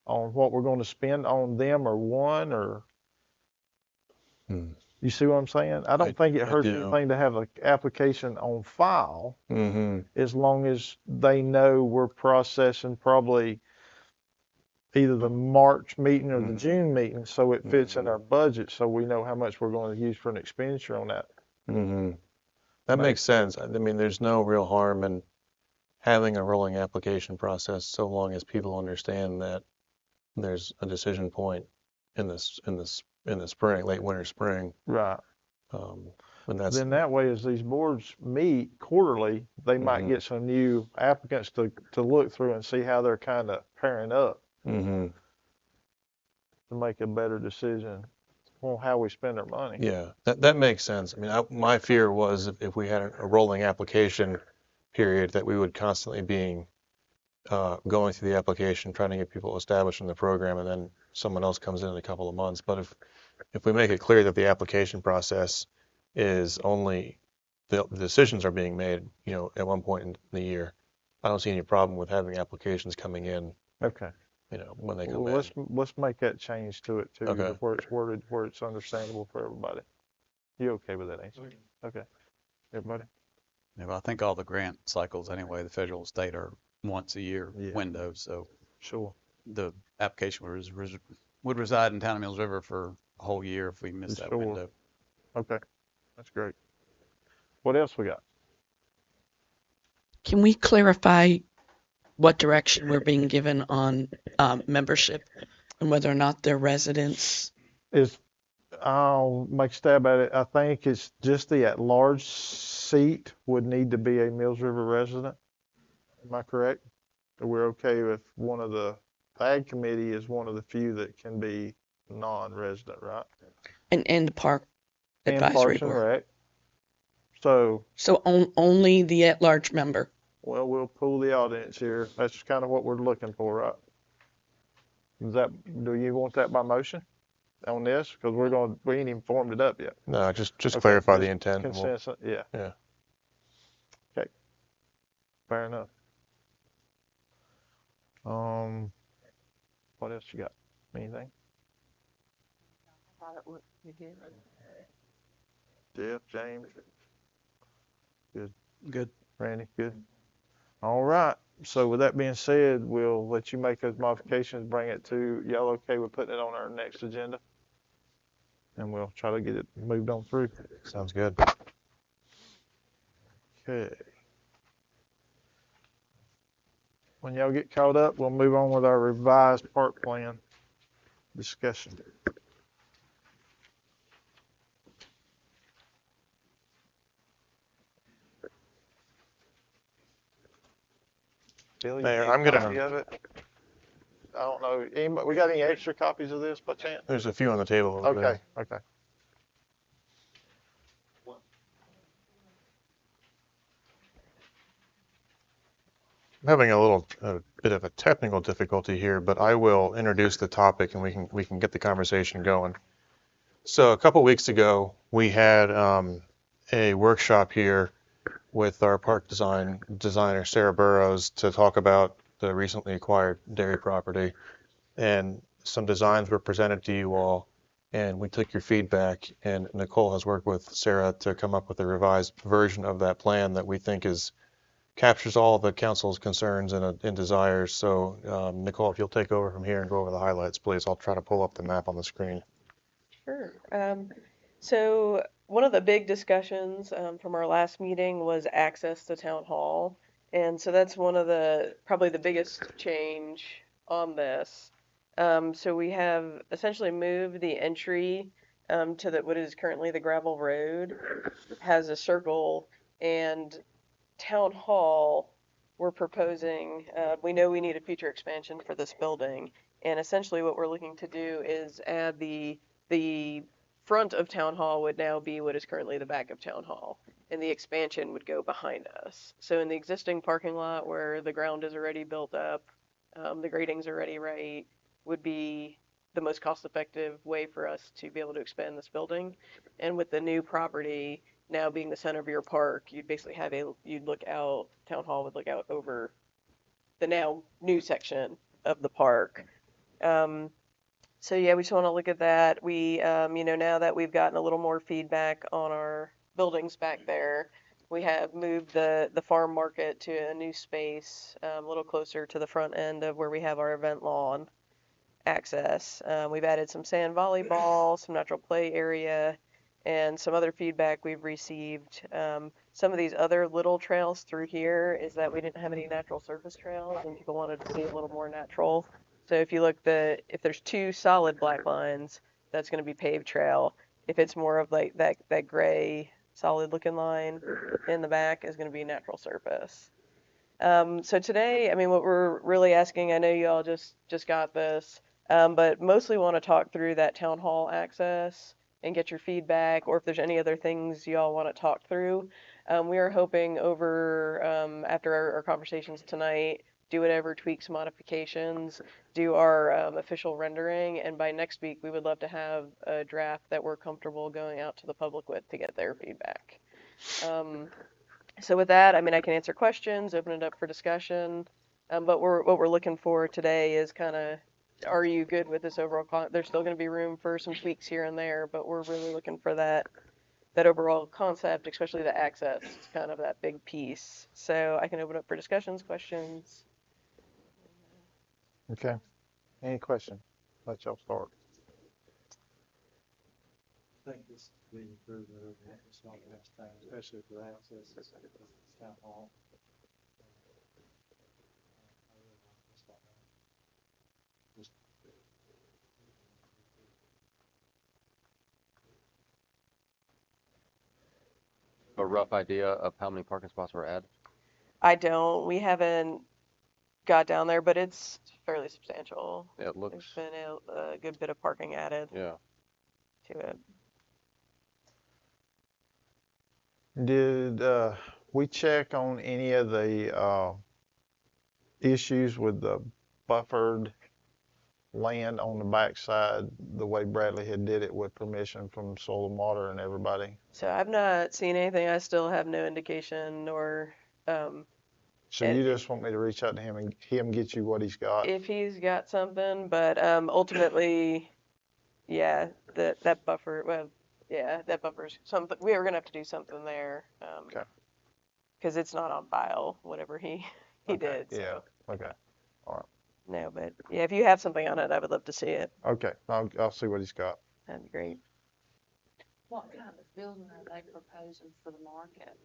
S1: on what we're going to spend on them or one or
S3: Hmm.
S1: you see what I'm saying? I don't think it
S3: I
S1: hurts
S3: do.
S1: anything to have an application on file
S3: Mm-hmm.
S1: as long as they know we're processing probably either the March meeting or the
S3: Mhm.
S1: June meeting, so it fits in our budget, so we know how much we're going to use for an expenditure on that.
S3: Mm-hmm. That makes sense. I mean, there's no real harm in having a rolling application process so long as people understand that there's a decision point in the spring, late winter, spring.
S1: Right.
S3: And that's
S1: Then that way, as these boards meet quarterly, they might
S3: Mhm.
S1: get some new applicants to look through and see how they're kind of pairing up
S3: mm-hmm.
S1: to make a better decision on how we spend our money.
S3: Yeah, that makes sense. I mean, my fear was if we had a rolling application period that we would constantly be going through the application, trying to get people established in the program, and then someone else comes in a couple of months. But if we make it clear that the application process is only the decisions are being made, you know, at one point in the year, I don't see any problem with having applications coming in,
S1: Okay.
S3: you know, when they come
S1: Well,
S3: in.
S1: let's make that change to it too,
S3: Okay.
S1: to where it's worded, where it's understandable for everybody. You okay with that, Ainsley? Okay. Everybody?
S2: Yeah, but I think all the grant cycles anyway, the federal and state are once a year
S1: Yeah.
S2: windows, so
S1: Sure.
S2: the application would reside in Town of Mills River for a whole year if we miss that
S1: Sure.
S2: window.
S1: Okay. That's great. What else we got?
S10: Can we clarify what direction we're being given on membership and whether or not they're residents?
S1: I'll make a stab at it. I think it's just the at-large seat would need to be a Mills River resident. Am I correct? Or we're okay with one of the Ag Committee is one of the few that can be non-resident, right?
S10: And the Park
S1: And
S10: Advisory
S1: Parks and
S10: Board.
S1: Rec. So,
S10: Only the at-large member.
S1: well, we'll pull the audience here. That's kind of what we're looking for, right? Do you want that by motion on this? Because we ain't even formed it up yet.
S3: No, just
S1: Okay,
S3: clarify the
S1: just
S3: intent. and we'll-
S1: Consensus, yeah.
S3: Yeah.
S1: Okay. Fair enough. What else you got? Anything?
S5: Thought it would be good.
S1: Jeff, James? Good.
S2: Good.
S1: Randy, good. All right. So with that being said, we'll let you make those modifications, bring it to, y'all okay with putting it on our next agenda? And we'll try to get it moved on through.
S3: Sounds good.
S1: Okay. When y'all get caught up, we'll move on with our revised park plan discussion. Billy,
S3: Mayor,
S1: you need a
S3: I'm gonna-
S1: copy of it? I don't know. We got any extra copies of this by chance?
S3: There's a few on the table over there.
S1: Okay.
S3: I'm having a bit of a technical difficulty here, but I will introduce the topic and we can get the conversation going. So a couple weeks ago, we had a workshop here with our park designer Sarah Burrows to talk about the recently acquired dairy property, and some designs were presented to you all, and we took your feedback, and Nicole has worked with Sarah to come up with a revised version of that plan that we think captures all the council's concerns and desires. So Nicole, if you'll take over from here and go over the highlights, please. I'll try to pull up the map on the screen.
S13: Sure. So one of the big discussions from our last meeting was access to town hall. And so that's one of probably the biggest change on this. So we have essentially moved the entry to what is currently the gravel road, has a circle, and town hall, we're proposing, we know we need a future expansion for this building. And essentially what we're looking to do is add the front of town hall would now be what is currently the back of town hall, and the expansion would go behind us. So in the existing parking lot where the ground is already built up, the grading's already right, would be the most cost-effective way for us to be able to expand this building. And with the new property now being the center of your park, you'd basically town hall would look out over the now new section of the park. So yeah, we just want to look at that. We, now that we've gotten a little more feedback on our buildings back there, we have moved the farm market to a new space, a little closer to the front end of where we have our event lawn access. We've added some sand volleyball, some natural play area, and some other feedback we've received. Some of these other little trails through here is that we didn't have any natural surface trails, and people wanted to see a little more natural. So if you look if there's two solid black lines, that's going to be paved trail. If it's more of like that gray solid looking line in the back is going to be natural surface. So today, what we're really asking, I know you all just got this, but mostly want to talk through that town hall access and get your feedback, or if there's any other things you all want to talk through. We are hoping after our conversations tonight, do whatever tweaks, modifications, do our official rendering, and by next week, we would love to have a draft that we're comfortable going out to the public with to get their feedback. So with that, I mean, I can answer questions, open it up for discussion. But what we're looking for today is kind of, are you good with this overall there's still going to be room for some tweaks here and there, but we're really looking for that overall concept, especially the access, is kind of that big piece. So I can open up for discussions, questions.
S1: Okay. Any questions? Let y'all start.
S7: I think this will be improvement over what we saw last time, especially for access to the town hall. I really like this one. Just
S8: A rough idea of how many parking spots were added?
S13: I don't. We haven't got down there, but it's fairly substantial.
S8: Yeah, it looks,
S13: There's been a good bit of parking added
S8: yeah.
S13: to it.
S1: Did we check on any of the issues with the buffered land on the backside, the way Bradley had did it with permission from Soil and Water and everybody?
S13: So I've not seen anything. I still have no indication or
S1: So you just want me to reach out to him and him get you what he's got?
S13: if he's got something, but ultimately, yeah, that buffer, well, yeah, that buffer's something, we are gonna have to do something there.
S1: Okay.
S13: Because it's not on file, whatever he
S1: Okay,
S13: did. So.
S1: Yeah, okay,
S13: No, but yeah, if you have something on it, I would love to see it.
S1: okay, I'll see what he's got.
S13: That'd be great.
S5: What kind of building are they proposing for the market?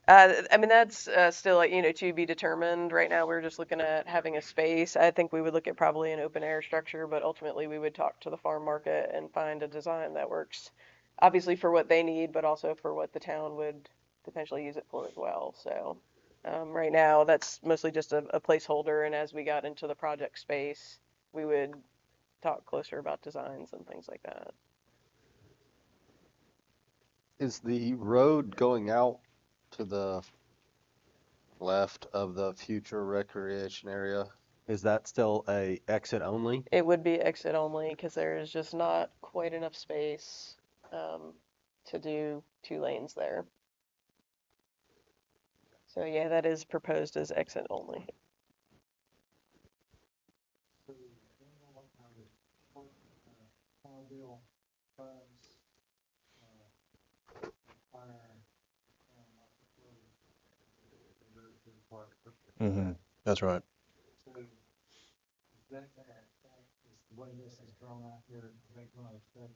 S13: I mean, that's still, like, to be determined. Right now, we're just looking at having a space. I think we would look at probably an open air structure, but ultimately we would talk to the farm market and find a design that works, obviously for what they need, but also for what the town would potentially use it for as well. So right now, that's mostly just a placeholder. And as we got into the project space, we would talk closer about designs and things like that.
S8: Is the road going out to the left of the future recreation area, is that still a exit only?
S13: It would be exit only because there is just not quite enough space to do 2 lanes there. So yeah, that is proposed as exit only.
S7: So, what kind of farm bill funds, fire,
S3: That's right.
S7: So, is that, is the way this is drawn out here, is that going to affect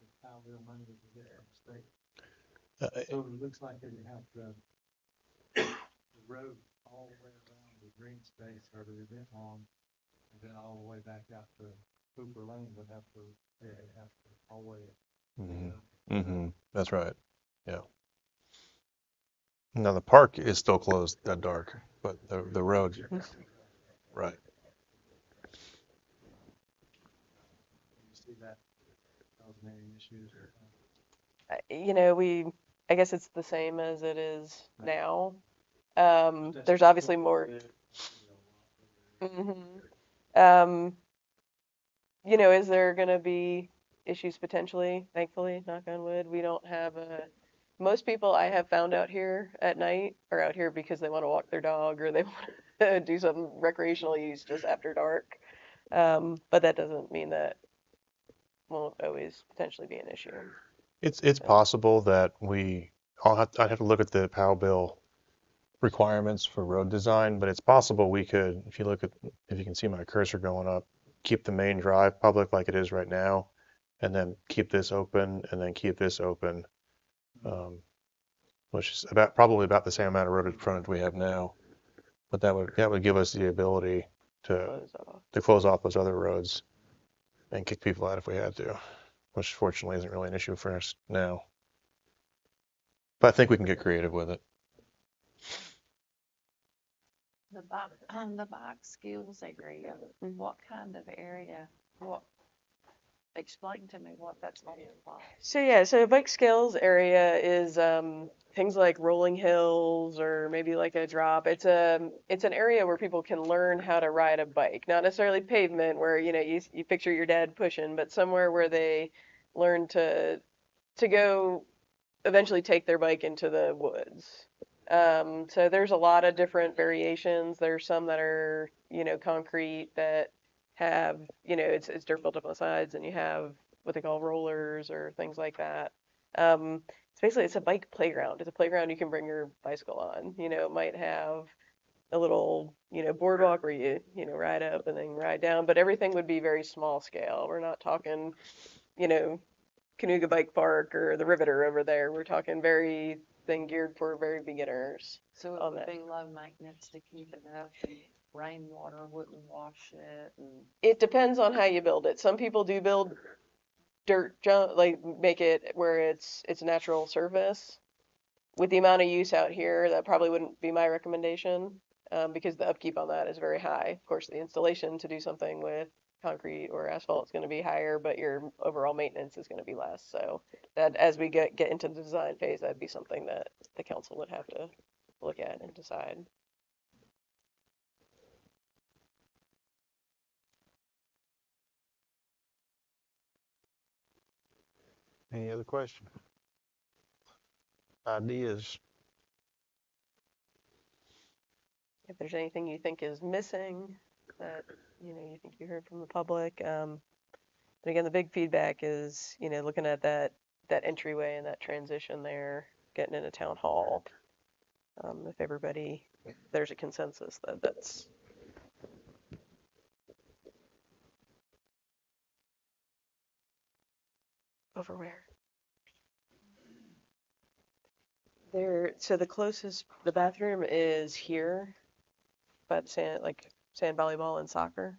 S7: the Powell bill money that we get from the state? So it looks like they would have the road all the way around the green space or the event hall, and then all the way back out to Hooper Lane would have to, all the way.
S3: That's right. Yeah. Now the park is still closed that dark, but the road, right.
S7: You see that causing any issues or?
S13: I guess it's the same as it is now. There's obviously more. Is there going to be issues potentially? Thankfully, knock on wood, we don't have most people I have found out here at night are out here because they want to walk their dog or they want to do some recreational use just after dark. But that doesn't mean that won't always potentially be an issue.
S3: It's possible that I'd have to look at the Powell bill requirements for road design, but it's possible we could, if you can see my cursor going up, keep the main drive public like it is right now, and then keep this open, and then keep this open, which is probably about the same amount of road frontage we have now. But that would give us the ability to close off those other roads and kick people out if we had to, which fortunately isn't really an issue for us now. But I think we can get creative with it.
S5: The bike skills area, what kind of area? Explain to me what that's going to involve.
S13: So bike skills area is things like rolling hills or maybe like a drop. It's an area where people can learn how to ride a bike, not necessarily pavement where you picture your dad pushing, but somewhere where they learn to go eventually take their bike into the woods. So there's a lot of different variations. There's some that are, concrete that have, it's dirt built up on the sides, and you have what they call rollers or things like that. It's a bike playground. It's a playground you can bring your bicycle on. It might have a little, boardwalk where you, ride up and then ride down, but everything would be very small scale. We're not talking, Canoga Bike Park or the Riveter over there. We're talking very thing geared for very beginners.
S5: So it
S13: on
S5: would
S13: that.
S5: be low maintenance to keep it up, and rainwater wouldn't wash it, and
S13: It depends on how you build it. Some people do build dirt jump, like make it where it's natural surface. With the amount of use out here, that probably wouldn't be my recommendation, because the upkeep on that is very high. Of course, the installation to do something with concrete or asphalt is going to be higher, but your overall maintenance is going to be less. So that as we get into the design phase, that'd be something that the council would have to look at and decide.
S1: Any other questions? Ideas?
S13: If there's anything you think is missing that, you think you heard from the public. But again, the big feedback is, looking at that entryway and that transition there, getting into town hall. If there's a consensus that's over where? So the bathroom is here, but sand volleyball and soccer.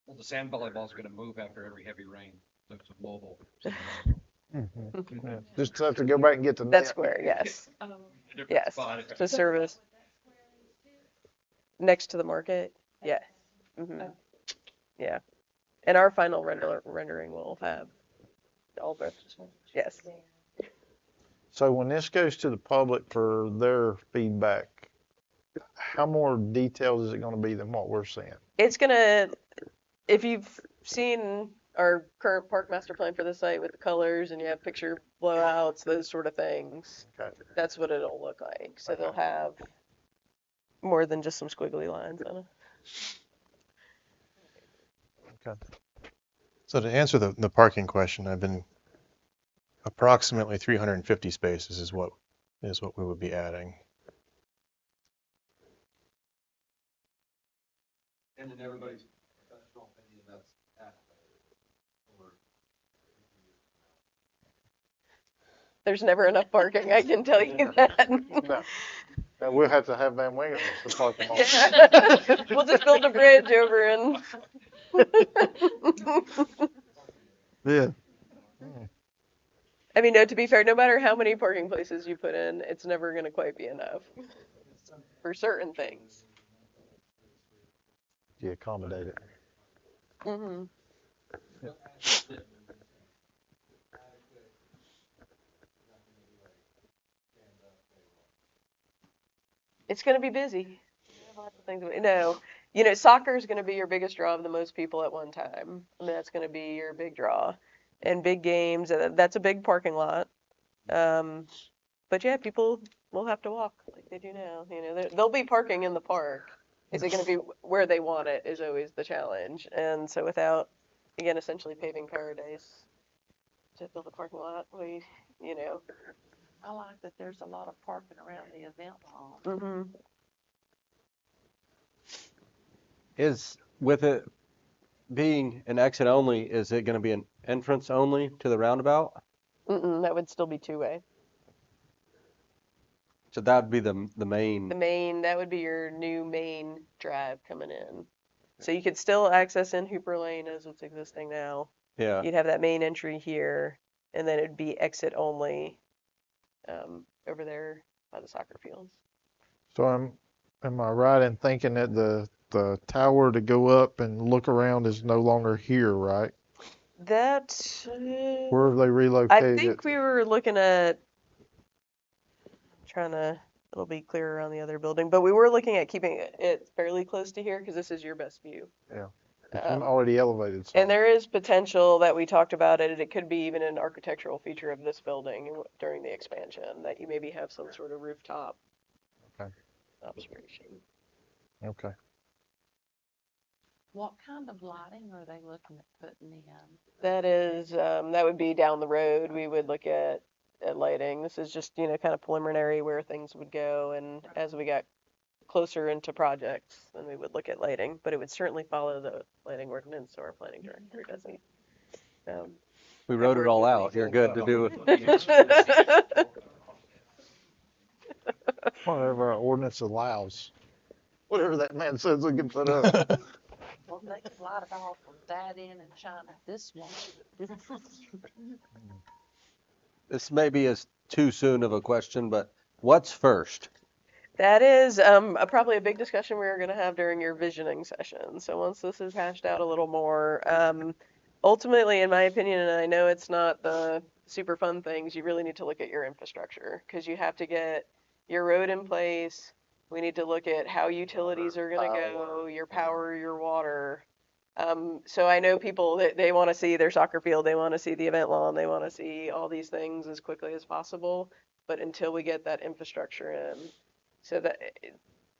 S11: Well, the sand volleyball is going to move after every heavy rain. So it's a mobile.
S1: Yeah. Just have to go back and get the
S13: That
S1: net.
S13: square, yes.
S11: Different
S13: Yes,
S11: spot.
S13: the service. Next to the market, yeah. Yeah. And our final rendering will have all the, yes.
S1: So when this goes to the public for their feedback, how more detailed is it going to be than what we're seeing?
S13: It's gonna, if you've seen our current park master plan for the site with the colors and you have picture blowouts, those sort of things,
S1: Okay.
S13: that's what it'll look like. So they'll have more than just some squiggly lines on it.
S1: Okay.
S3: So to answer the parking question, I've been approximately 350 spaces is what we would be adding.
S11: And in everybody's professional opinion, that's adequate.
S13: There's never enough parking, I can tell you that.
S1: No. We'll have to have Van Winger to park them all.
S13: We'll just build a bridge over and.
S1: Yeah.
S13: I mean, no, to be fair, no matter how many parking places you put in, it's never going to quite be enough for certain things.
S1: You accommodate it.
S13: Mm-hmm. It's going to be busy. Lots of things. No, soccer is going to be your biggest draw of the most people at one time. I mean, that's going to be your big draw. And big games, that's a big parking lot. But yeah, people will have to walk like they do now. They'll be parking in the park. Is it going to be where they want it is always the challenge. And so without, again, essentially paving paradise to build a parking lot,
S5: I like that there's a lot of parking around the event hall.
S13: Mm-hmm.
S8: Is, with it being an exit only, is it going to be an entrance only to the roundabout?
S13: That would still be two-way.
S8: So that would be the main.
S13: That would be your new main drive coming in. So you could still access in Hooper Lane as it's existing now.
S8: Yeah.
S13: You'd have that main entry here, and then it'd be exit only over there by the soccer fields.
S1: So am I right in thinking that the tower to go up and look around is no longer here, right?
S13: That.
S1: Where have they relocated
S13: I
S1: it?
S13: think we were looking at it'll be clear around the other building, but we were looking at keeping it fairly close to here because this is your best view.
S1: Yeah. It's already elevated.
S13: And there is potential that we talked about it. It could be even an architectural feature of this building during the expansion that you maybe have some sort of rooftop
S1: Okay.
S13: observation.
S1: Okay.
S5: What kind of lighting are they looking at putting in?
S13: That is, that would be down the road. We would look at lighting. This is just, kind of preliminary where things would go. And as we got closer into projects, then we would look at lighting. But it would certainly follow the lighting ordinance, so our planning director doesn't.
S8: We wrote it all out. You're good to do it.
S1: Whatever our ordinance allows. Whatever that man says we can put up.
S5: Well, they could light it off from that end and shine at this one.
S8: This maybe is too soon of a question, but what's first?
S13: That is probably a big discussion we're going to have during your visioning session. So once this is hashed out a little more, ultimately, in my opinion, and I know it's not the super fun things, you really need to look at your infrastructure because you have to get your road in place. We need to look at how utilities are going to go, your power, your water. So I know people that they want to see their soccer field, they want to see the event lawn, they want to see all these things as quickly as possible. But until we get that infrastructure in, so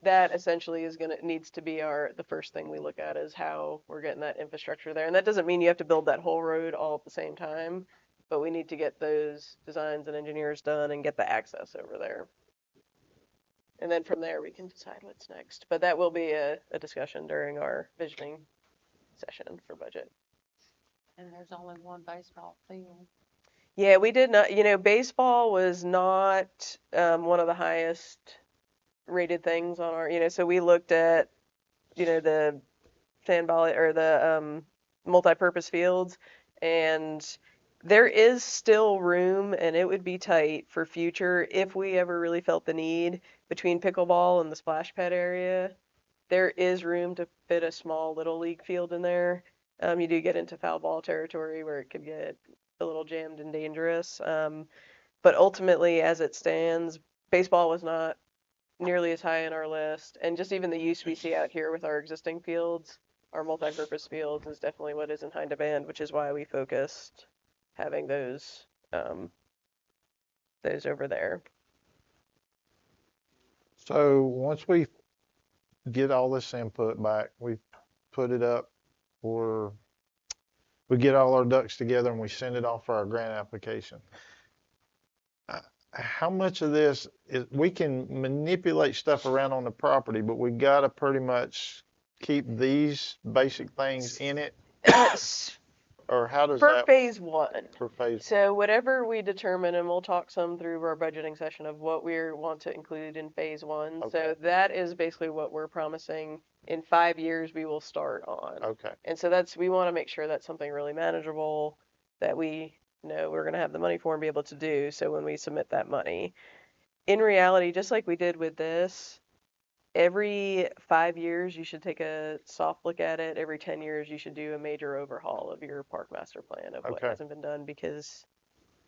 S13: that essentially needs to be the first thing we look at is how we're getting that infrastructure there. And that doesn't mean you have to build that whole road all at the same time, but we need to get those designs and engineers done and get the access over there. And then from there we can decide what's next. But that will be a discussion during our visioning session for budget.
S5: And there's only one baseball field.
S13: Yeah, we did not, baseball was not one of the highest rated things on our, so we looked at, the sand volley or the multi-purpose fields, and there is still room, and it would be tight for future if we ever really felt the need between pickleball and the splash pad area. There is room to fit a small little league field in there. You do get into foul ball territory where it could get a little jammed and dangerous. But ultimately, as it stands, baseball was not nearly as high on our list. And just even the use we see out here with our existing fields, our multi-purpose fields, is definitely what is in high demand, which is why we focused having those over there.
S1: So once we get all this input back, we put it up, or we get all our ducks together and we send it off for our grant application. How much of this is, we can manipulate stuff around on the property, but we got to pretty much keep these basic things in it? Or how does
S13: for
S1: that?
S13: phase one.
S1: For phase.
S13: So whatever we determine, and we'll talk some through our budgeting session of what we want to include in phase one.
S1: Okay.
S13: So that is basically what we're promising in 5 years we will start on.
S1: Okay.
S13: And so we want to make sure that's something really manageable that we know we're going to have the money for and be able to do. So when we submit that money, in reality, just like we did with this, every 5 years you should take a soft look at it. Every 10 years you should do a major overhaul of your park master plan of what
S1: Okay.
S13: hasn't been done because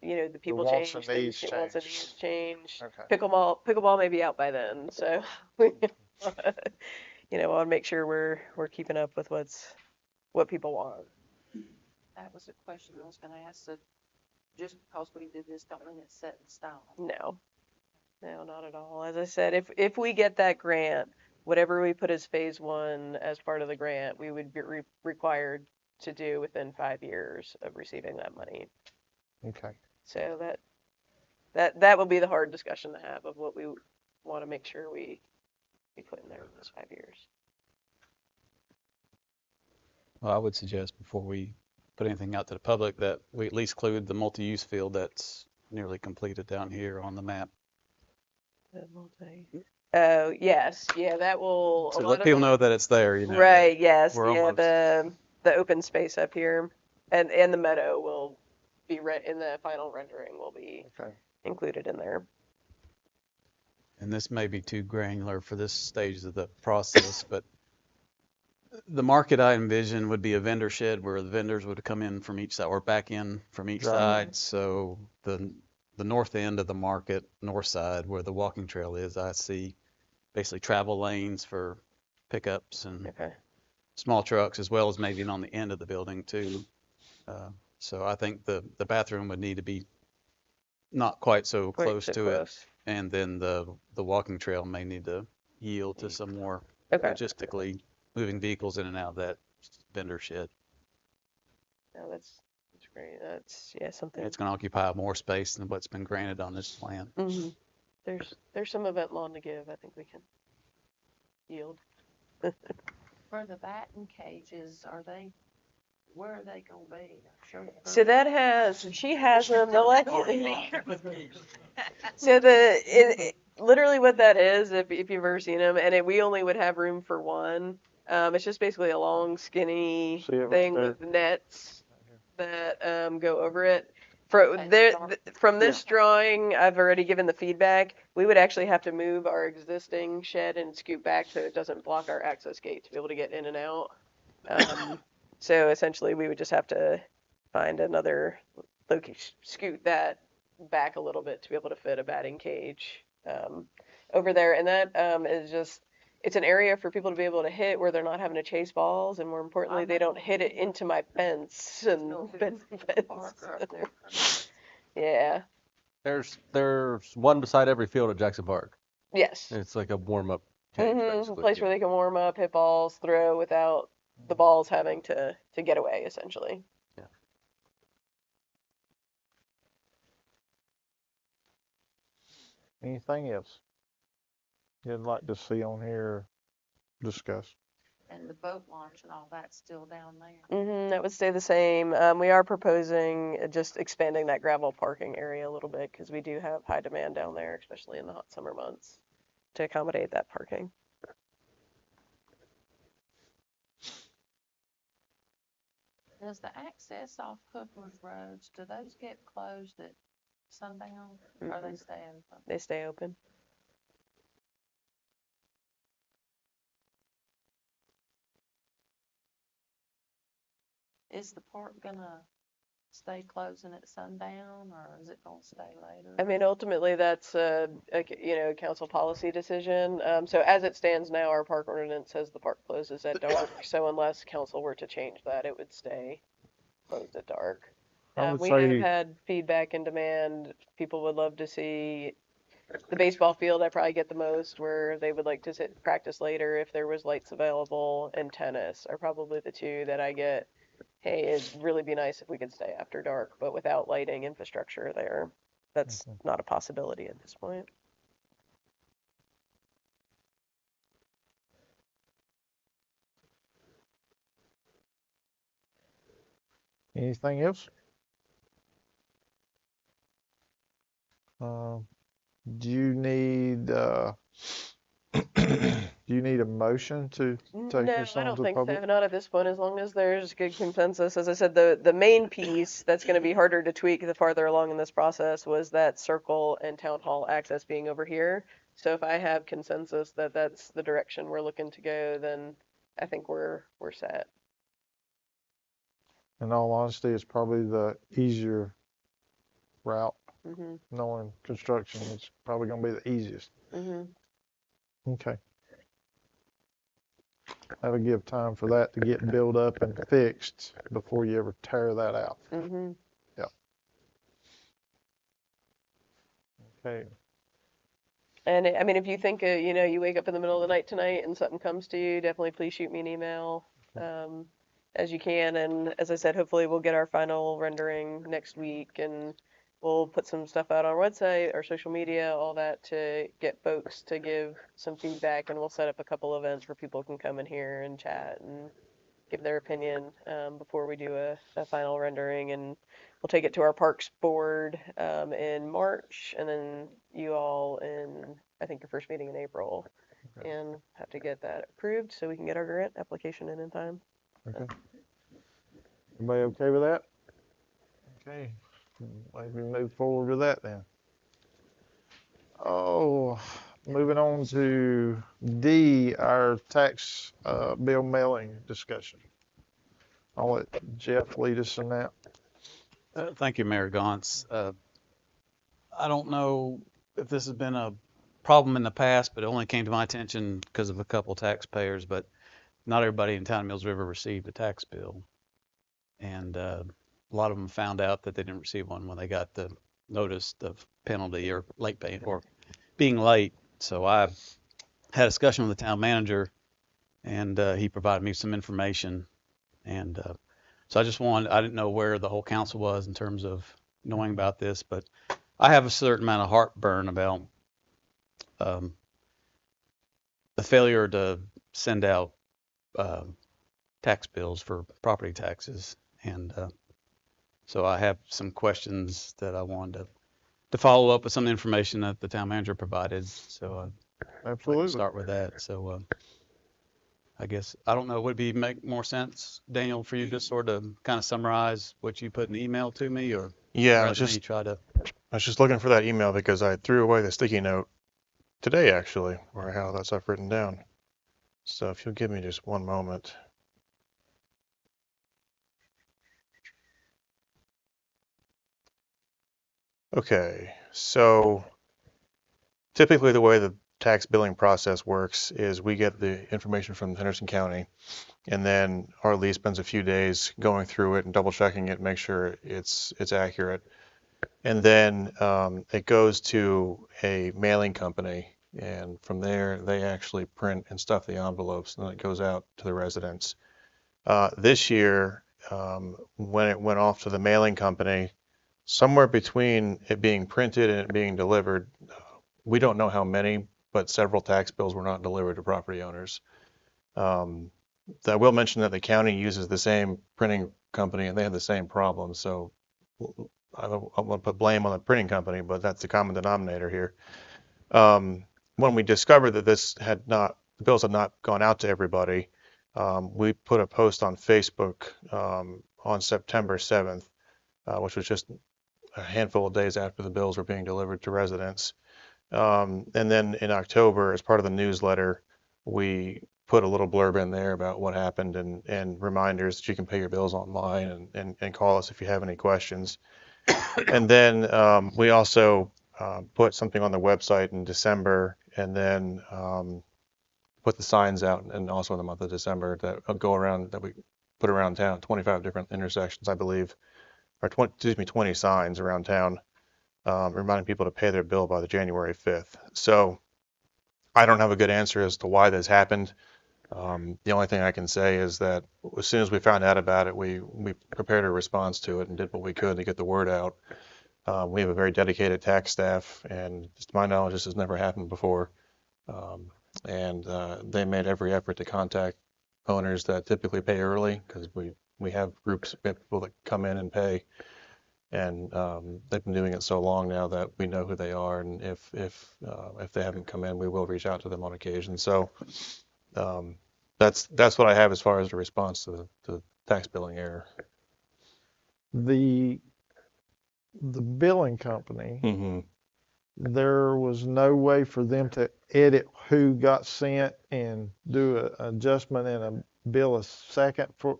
S13: the people
S1: wants
S13: change,
S1: and needs
S13: things, wants and needs change.
S1: Okay.
S13: Pickleball may be out by then, so we want to make sure we're keeping up with what people want.
S5: That was a question I was going to ask. So just because we did this, don't mean it's set in stone.
S13: No, not at all. As I said, if we get that grant, whatever we put as phase one as part of the grant, we would be required to do within 5 years of receiving that money.
S1: Okay.
S13: So that will be the hard discussion to have of what we want to make sure we put in there in those 5 years.
S2: Well, I would suggest before we put anything out to the public that we at least include the multi-use field that's nearly completed down here on the map.
S13: Oh, yes. Yeah, that will.
S2: So let people know that it's there,
S13: Right, yes.
S2: We're
S13: Yeah,
S2: almost.
S13: the open space up here and the meadow will be in the final rendering will be included in there.
S2: And this may be too granular for this stage of the process, but the market I envision would be a vendor shed where the vendors would come in from each side or back in from each side. So the north end of the market, north side where the walking trail is, I see basically travel lanes for pickups and small trucks as well as maybe on the end of the building too. So I think the bathroom would need to be not quite so
S13: Quite
S2: close
S13: so
S2: to it.
S13: close.
S2: And then the walking trail may need to yield to some more
S13: Okay.
S2: logistically moving vehicles in and out of that vendor shed.
S13: No, that's great. That's, yeah, something.
S2: It's going to occupy more space than what's been granted on this plan.
S13: Hmm. There's some event lawn to give. I think we can yield.
S5: For the batting cages, where are they gonna be? Sure.
S13: So that has, she has them. They'll actually. So literally what that is, if you've ever seen them, and we only would have room for one. It's just basically a long, skinny
S1: See it
S13: thing
S1: right
S13: with nets that go over it. From this drawing, I've already given the feedback. We would actually have to move our existing shed and scoot back so it doesn't block our access gate to be able to get in and out. So essentially, we would just have to find another location, scoot that back a little bit to be able to fit a batting cage over there. And that is just, it's an area for people to be able to hit where they're not having to chase balls, and more importantly, they don't hit it into my fence and fence. Yeah.
S8: There's one beside every field at Jackson Park.
S13: Yes.
S8: It's like a warm-up cage,
S13: A
S8: basically.
S13: place where they can warm up, hit balls, throw without the balls having to get away, essentially.
S1: Anything else you'd like to see on here discussed?
S5: And the boat launch and all that's still down there.
S13: That would stay the same. We are proposing just expanding that gravel parking area a little bit because we do have high demand down there, especially in the hot summer months, to accommodate that parking.
S5: Does the access off Hooker's roads, do those get closed at sundown, or they stay open?
S13: They stay open.
S5: Is the park gonna stay closing at sundown, or is it gonna stay later?
S13: I mean, ultimately, that's a council policy decision. So as it stands now, our park ordinance says the park closes at dark. So unless council were to change that, it would stay closed at dark. We have had feedback and demand. People would love to see the baseball field. I probably get the most, where they would like to practice later if there was lights available, and tennis are probably the two that I get. Hey, it'd really be nice if we could stay after dark, but without lighting infrastructure there, that's not a possibility at this point.
S1: Anything else? Do you need a motion to take
S13: No,
S1: this
S13: I
S1: on
S13: don't
S1: to
S13: think
S1: public?
S13: so. Not at this point, as long as there's good consensus. As I said, the main piece that's going to be harder to tweak the farther along in this process was that circle and town hall access being over here. So if I have consensus that that's the direction we're looking to go, then I think we're set.
S1: In all honesty, it's probably the easier route.
S13: Mhm.
S1: Knowing construction, it's probably going to be the easiest.
S13: Mhm.
S1: Okay. That'll give time for that to get built up and fixed before you ever tear that out.
S13: Mhm.
S1: Yep. Okay.
S13: And I mean, if you think, you wake up in the middle of the night tonight and something comes to you, definitely please shoot me an email as you can. And as I said, hopefully we'll get our final rendering next week, and we'll put some stuff out on our website, our social media, all that, to get folks to give some feedback. And we'll set up a couple events where people can come in here and chat and give their opinion before we do a final rendering. And we'll take it to our parks board in March, and then you all in, I think, your first meeting in April, and have to get that approved so we can get our grant application in time.
S1: Okay. Everybody okay with that? Okay. Maybe move forward with that then. Oh, moving on to D, our tax bill mailing discussion. I'll let Jeff lead us in that.
S2: Thank you, Mayor Gauntz. I don't know if this has been a problem in the past, but it only came to my attention because of a couple taxpayers. But not everybody in town of Mills River received a tax bill. And a lot of them found out that they didn't receive one when they got the notice of penalty or late paying or being late. So I had a discussion with the town manager, and he provided me some information. And so I didn't know where the whole council was in terms of knowing about this, but I have a certain amount of heartburn about the failure to send out tax bills for property taxes. And so I have some questions that I wanted to follow up with some information that the town manager provided. So
S1: Absolutely.
S2: start with that. So I guess, I don't know, would it make more sense, Daniel, for you to sort of kind of summarize what you put in the email to me, or
S3: Yeah,
S2: rather than you try to?
S3: I was just looking for that email because I threw away the sticky note today, actually, where I had all that stuff written down. So if you'll give me just one moment. Okay, so typically the way the tax billing process works is we get the information from Henderson County, and then Harley spends a few days going through it and double checking it, make sure it's accurate. And then it goes to a mailing company, and from there they actually print and stuff the envelopes, and then it goes out to the residents. This year, when it went off to the mailing company, somewhere between it being printed and it being delivered, we don't know how many, but several tax bills were not delivered to property owners. I will mention that the county uses the same printing company, and they have the same problem. So I don't want to put blame on the printing company, but that's the common denominator here. When we discovered that the bills had not gone out to everybody, we put a post on Facebook on September 7th, which was just a handful of days after the bills were being delivered to residents. And then in October, as part of the newsletter, we put a little blurb in there about what happened and reminders that you can pay your bills online and call us if you have any questions. And then we also put something on the website in December, and then put the signs out, and also in the month of December that go around, that we put around town, 25 different intersections, I believe, or 20 signs around town, reminding people to pay their bill by the January 5th. So I don't have a good answer as to why this happened. The only thing I can say is that as soon as we found out about it, we prepared a response to it and did what we could to get the word out. We have a very dedicated tax staff, and to my knowledge, this has never happened before. And they made every effort to contact owners that typically pay early, because we have groups of people that come in and pay. And they've been doing it so long now that we know who they are, and if they haven't come in, we will reach out to them on occasion. So that's what I have as far as the response to the tax billing error.
S1: The billing company,
S3: Mm-hmm.
S1: there was no way for them to edit who got sent and do an adjustment and bill a second for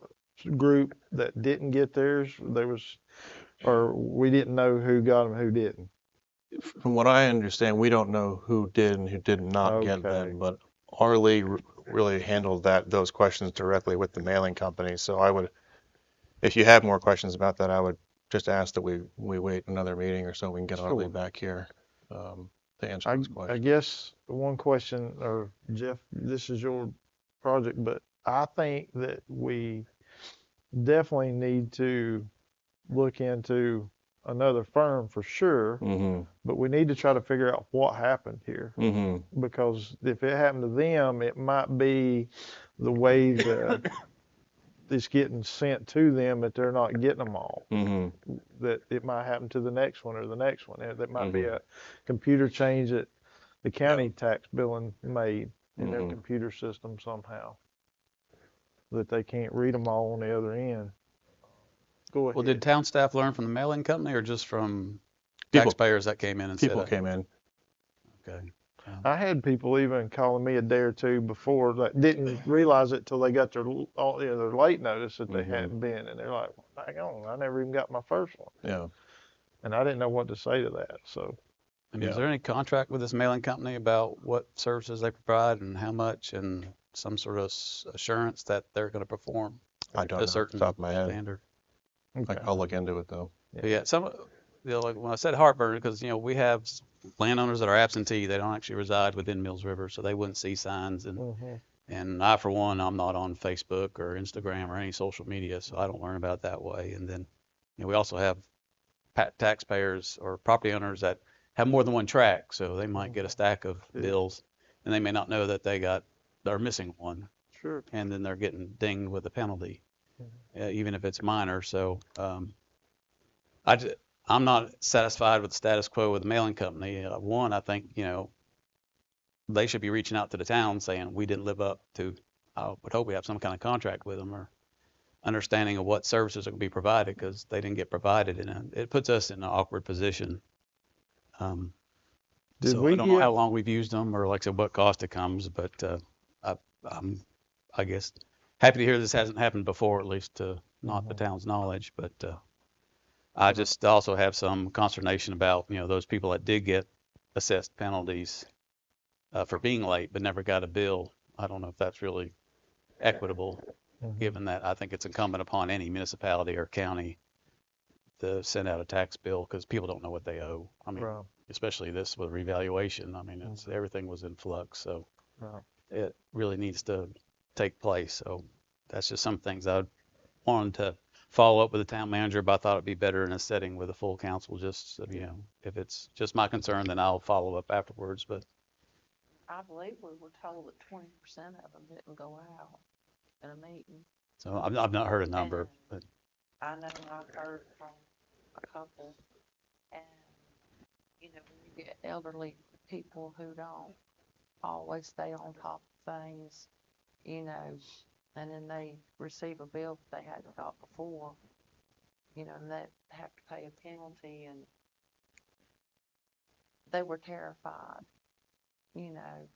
S1: group that didn't get theirs. Or we didn't know who got them, who didn't.
S3: From what I understand, we don't know who did and who did not get them, but Arlie really handled those questions directly with the mailing company. So if you have more questions about that, I would just ask that we wait another meeting or so we can get Arlie back here to answer those questions.
S1: I guess one question, or Jeff, this is your project, but I think that we definitely need to look into another firm for sure,
S3: Mm-hmm.
S1: but we need to try to figure out what happened here.
S3: Mm-hmm.
S1: Because if it happened to them, it might be the way that it's getting sent to them that they're not getting them all.
S3: Mm-hmm.
S1: That it might happen to the next one or the next one. That might be a computer change that the county tax billing made in their computer system somehow, that they can't read them all on the other end. Go ahead.
S2: Well, did town staff learn from the mailing company, or just from
S3: People-
S2: taxpayers that came in and
S3: People
S2: said,
S3: came in.
S2: okay.
S1: I had people even calling me a day or two before that didn't realize it till they got their late notice that they hadn't been, and they're like, "Hang on, I never even got my first one."
S3: Yeah.
S1: And I didn't know what to say to that. So,
S2: I mean, is there any contract with this mailing company about what services they provide and how much? And some sort of assurance that they're going to perform
S3: I don't
S2: to
S3: know
S2: a
S3: off the
S2: certain
S3: top of my head.
S2: standard?
S1: Okay.
S3: I'll look into it though.
S2: But yeah, like when I said heartburn, because we have landowners that are absentee, they don't actually reside within Mills River, so they wouldn't see signs. And I, for one, I'm not on Facebook or Instagram or any social media, so I don't learn about it that way. And then, we also have taxpayers or property owners that have more than one track, so they might get a stack of bills, and they may not know that they're missing one,
S1: Sure.
S2: and then they're getting dinged with a penalty, even if it's minor. So I'm not satisfied with the status quo with the mailing company. One, I think, they should be reaching out to the town saying we didn't live up to, I would hope we have some kind of contract with them or understanding of what services are going to be provided, because they didn't get provided, and it puts us in an awkward position.
S1: Did
S2: So
S1: we
S2: I don't know
S1: get-
S2: how long we've used them or, like I said, what cost it comes, but I'm, I guess, happy to hear this hasn't happened before, at least to not the town's knowledge. But I just also have some consternation about, those people that did get assessed penalties for being late but never got a bill. I don't know if that's really equitable, given that I think it's incumbent upon any municipality or county to send out a tax bill, because people don't know what they owe. I mean,
S1: Right.
S2: especially this with revaluation. I mean, everything was in flux, so
S1: Right.
S2: it really needs to take place. So that's just some things I wanted to follow up with the town manager, but I thought it'd be better in a setting with a full council. Just, if it's just my concern, then I'll follow up afterwards. But
S5: I believe we were told that 20% of them didn't go out in a meeting.
S2: so I've not heard a number, but
S5: I know I've heard from a couple, and, when you get elderly people who don't always stay on top of things, and then they receive a bill that they hadn't got before, and they have to pay a penalty, and they were terrified,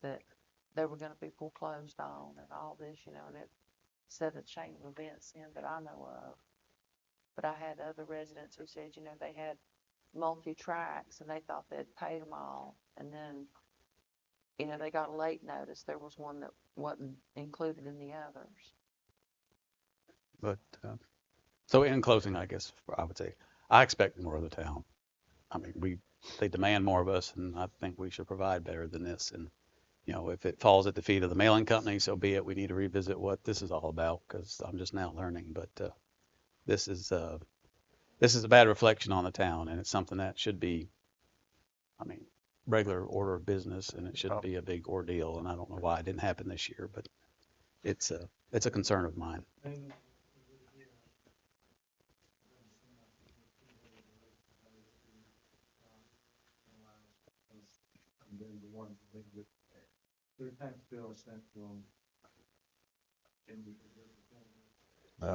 S5: that they were going to be foreclosed on and all this, and it set a chain of events in that I know of. But I had other residents who said, they had multi-tracks and they thought they'd paid them all. And then, they got a late notice. There was one that wasn't included in the others.
S2: But so in closing, I guess I would say I expect more of the town. I mean, they demand more of us, and I think we should provide better than this. And if it falls at the feet of the mailing company, so be it. We need to revisit what this is all about, because I'm just now learning. But this is a bad reflection on the town, and it's something that should be, regular order of business, and it shouldn't be a big ordeal. And I don't know why it didn't happen this year, but it's a concern of mine.
S7: And then the ones that get their tax bill sent to them.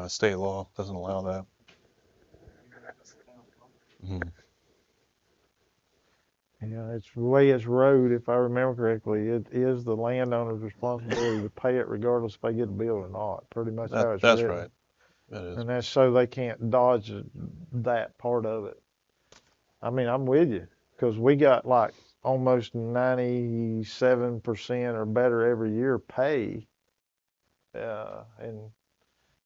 S3: State law doesn't allow that.
S1: It's the way it's wrote, if I remember correctly, it is the landowner's responsibility to pay it regardless if they get a bill or not. Pretty much how it's
S3: That's
S1: written.
S3: right. That is.
S1: And that's so they can't dodge that part of it. I mean, I'm with you, because we got like almost 97% or better every year pay. And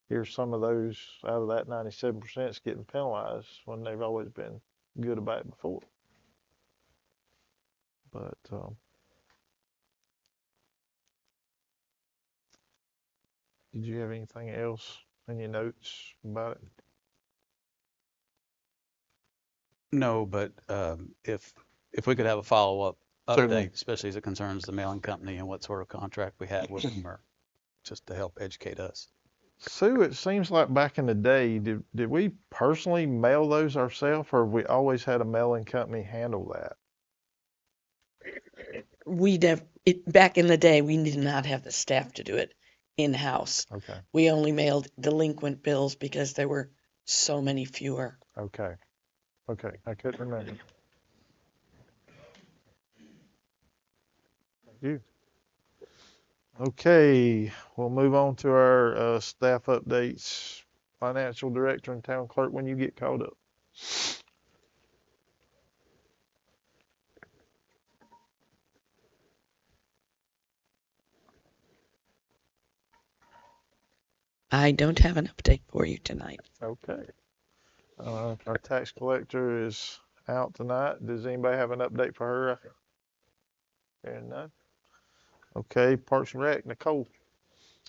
S1: here's some of those out of that 97% is getting penalized when they've always been good about it before. But did you have anything else in your notes about it?
S2: No, but if we could have a follow-up
S3: Certainly.
S2: update, especially as it concerns the mailing company and what sort of contract we have with them, or just to help educate us.
S1: Sue, it seems like back in the day, did we personally mail those ourselves, or have we always had a mailing company handle that?
S10: Back in the day, we did not have the staff to do it in-house.
S1: Okay.
S10: We only mailed delinquent bills because there were so many fewer.
S1: Okay. I couldn't remember. Thank you. Okay, we'll move on to our staff updates. Financial director and town clerk, when you get called up.
S10: I don't have an update for you tonight.
S1: Okay. Our tax collector is out tonight. Does anybody have an update for her? Hearing none. Okay, Parks and Rec, Nicole.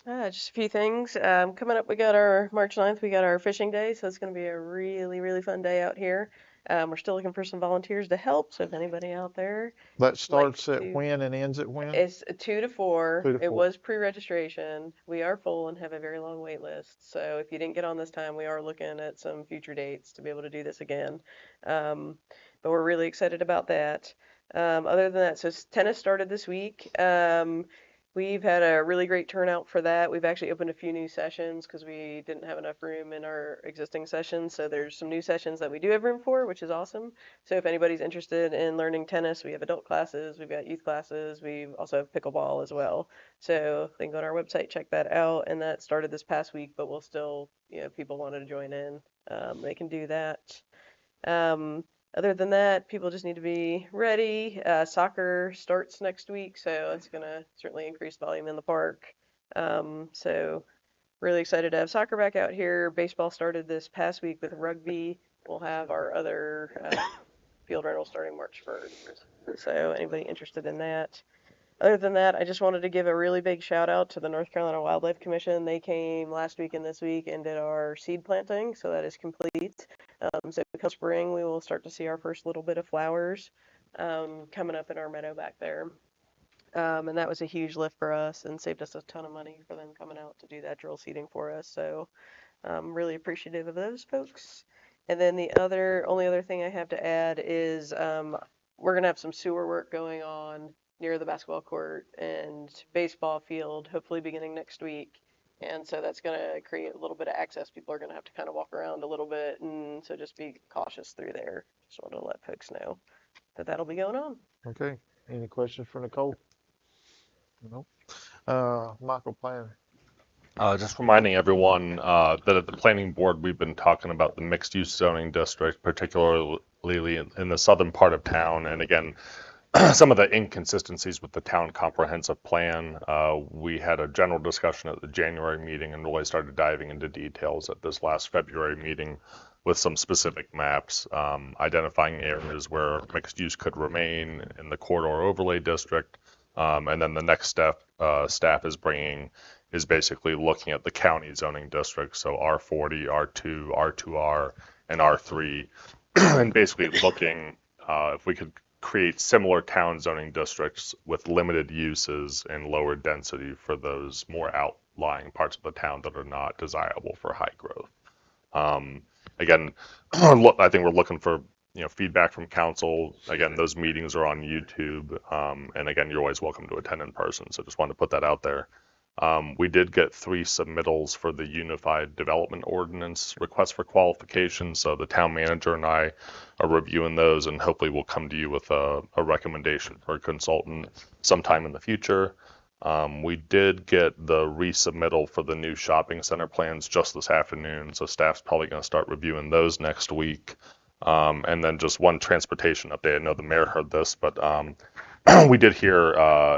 S13: Just a few things. Coming up, we got our March 9th, we got our fishing day, so it's going to be a really, really fun day out here. We're still looking for some volunteers to help, so if anybody out there,
S1: That starts
S13: like
S1: at
S13: to-
S1: when and ends at when?
S13: it's 2 to 4.
S1: 2 to
S13: It
S1: 4.
S13: was pre-registration. We are full and have a very long wait list. So if you didn't get on this time, we are looking at some future dates to be able to do this again. But we're really excited about that. Other than that, so tennis started this week. We've had a really great turnout for that. We've actually opened a few new sessions because we didn't have enough room in our existing sessions. So there's some new sessions that we do have room for, which is awesome. So if anybody's interested in learning tennis, we have adult classes, we've got youth classes, we also have pickleball as well. So they can go on our website, check that out. And that started this past week, but we'll still, if people wanted to join in, they can do that. Other than that, people just need to be ready. Soccer starts next week, so it's going to certainly increase volume in the park. So really excited to have soccer back out here. Baseball started this past week with rugby. We'll have our other field rental starting March 1st. So anybody interested in that? Other than that, I just wanted to give a really big shout out to the North Carolina Wildlife Commission. They came last week and this week and did our seed planting, so that is complete. So come spring, we will start to see our first little bit of flowers coming up in our meadow back there. And that was a huge lift for us and saved us a ton of money for them coming out to do that drill seeding for us. So I'm really appreciative of those folks. And then the only other thing I have to add is we're going to have some sewer work going on near the basketball court and baseball field, hopefully beginning next week. And so that's going to create a little bit of access. People are going to have to kind of walk around a little bit. And so just be cautious through there. Just wanted to let folks know that that'll be going on.
S1: Okay. Any questions for Nicole? No. Michael Planner.
S6: Just reminding everyone that at the planning board, we've been talking about the mixed use zoning district, particularly in the southern part of town. And again, some of the inconsistencies with the town comprehensive plan. We had a general discussion at the January meeting and really started diving into details at this last February meeting with some specific maps, identifying areas where mixed use could remain in the corridor overlay district. And then the next step staff is bringing is basically looking at the county zoning districts, so R40, R2, R2R, and R3, and basically looking if we could create similar town zoning districts with limited uses and lower density for those more outlying parts of the town that are not desirable for high growth. Again, I think we're looking for feedback from council. Again, those meetings are on YouTube, and again, you're always welcome to attend in person. So just wanted to put that out there. We did get 3 submittals for the Unified Development Ordinance request for qualification. So the town manager and I are reviewing those, and hopefully we'll come to you with a recommendation for a consultant sometime in the future. We did get the resubmittal for the new shopping center plans just this afternoon. So staff's probably going to start reviewing those next week. And then just one transportation update. I know the mayor heard this, but we did hear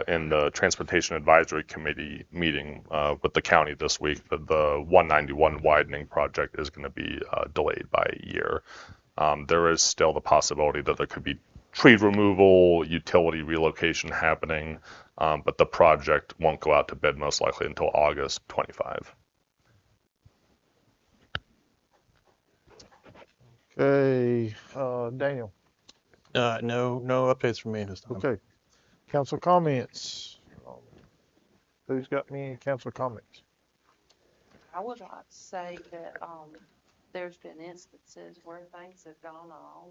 S6: in the Transportation Advisory Committee meeting with the county this week that the 191 widening project is going to be delayed by a year. There is still the possibility that there could be tree removal, utility relocation happening, but the project won't go out to bid most likely until August 25.
S1: Okay, Daniel.
S3: No updates from me this time.
S1: Okay. Council comments. Who's got any council comments?
S5: I would like to say that there's been instances where things have gone on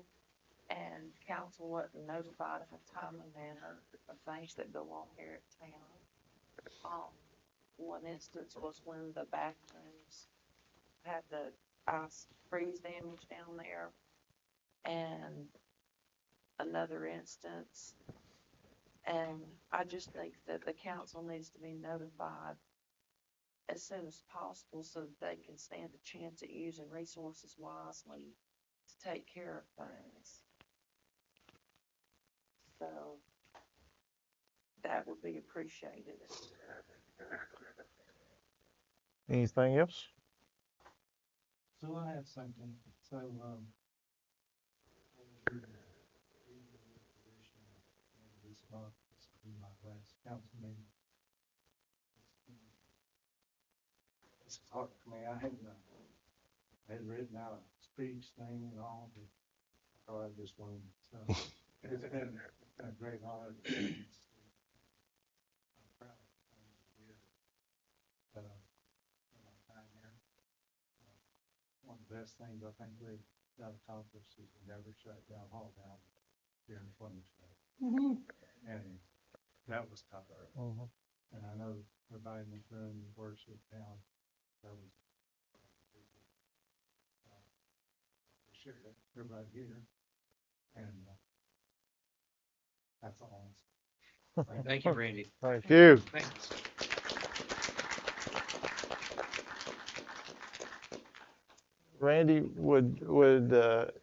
S5: and council wasn't notified in a timely manner of things that go on here at town. One instance was when the bathrooms had the ice freeze damage down there, and another instance. And I just think that the council needs to be notified as soon as possible so that they can stand a chance at using resources wisely to take care of things. So that would be appreciated.
S1: Anything else?
S7: So I have something, so, this month, this will be my last council meeting. This is hard for me, I had written out a speech thing and all, but I thought I just wanted, so, it's been a great honor. I'm proud of things that we have, in my time here. One of the best things I think we've done accomplished is we never shut down Hall down during Columbus Day. And that was tough. And I know everybody in this room works with town. That was, appreciate it, everybody here. And that's all.
S11: Thank you, Randy.
S1: Thank you.
S11: Thanks.
S1: Randy, would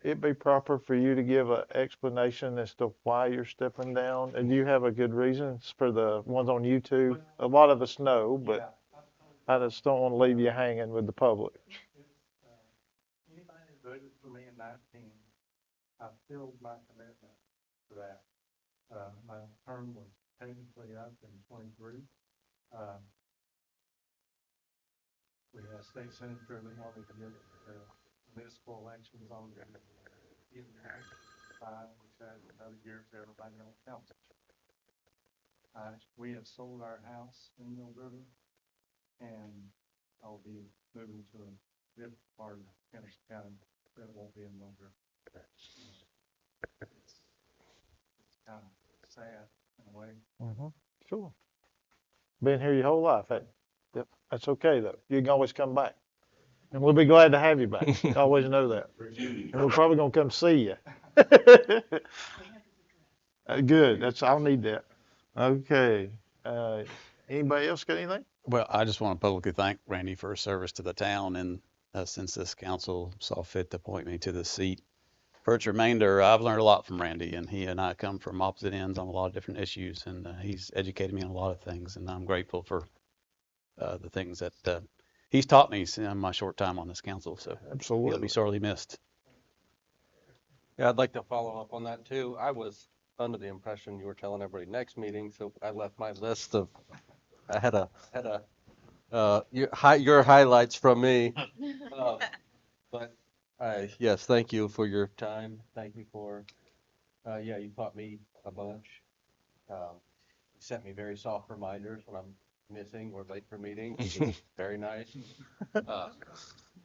S1: it be proper for you to give an explanation as to why you're stepping down? And do you have a good reason for the ones on YouTube? A lot of us know, but I just don't want to leave you hanging with the public.
S7: Anybody who voted for me in 19, I filled my commitment to that. My term was technically up in 23. We had a state senator that wanted to get municipal elections on there. Which has another year for everybody on council. We have sold our house in Mill River, and I'll be moving to a different part of Henderson County that won't be in Mill River. It's kind of sad in a way.
S1: Sure. Been here your whole life, haven't you? Yep. That's okay though. You can always come back. And we'll be glad to have you back. Always know that. And we're probably gonna come see you. Good. I'll need that. Okay. Anybody else got anything?
S2: Well, I just want to publicly thank Randy for his service to the town, and since this council saw fit to appoint me to this seat. For its remainder, I've learned a lot from Randy, and he and I come from opposite ends on a lot of different issues, and he's educated me on a lot of things, and I'm grateful for the things that he's taught me in my short time on this council. So
S1: Absolutely.
S2: he'll be sorely missed.
S8: Yeah, I'd like to follow up on that too. I was under the impression you were telling everybody next meeting, so I left my list of, I had your highlights from me. But yes, thank you for your time. Thank you for, you taught me a bunch. You sent me very soft reminders when I'm missing or late for meetings. Very nice.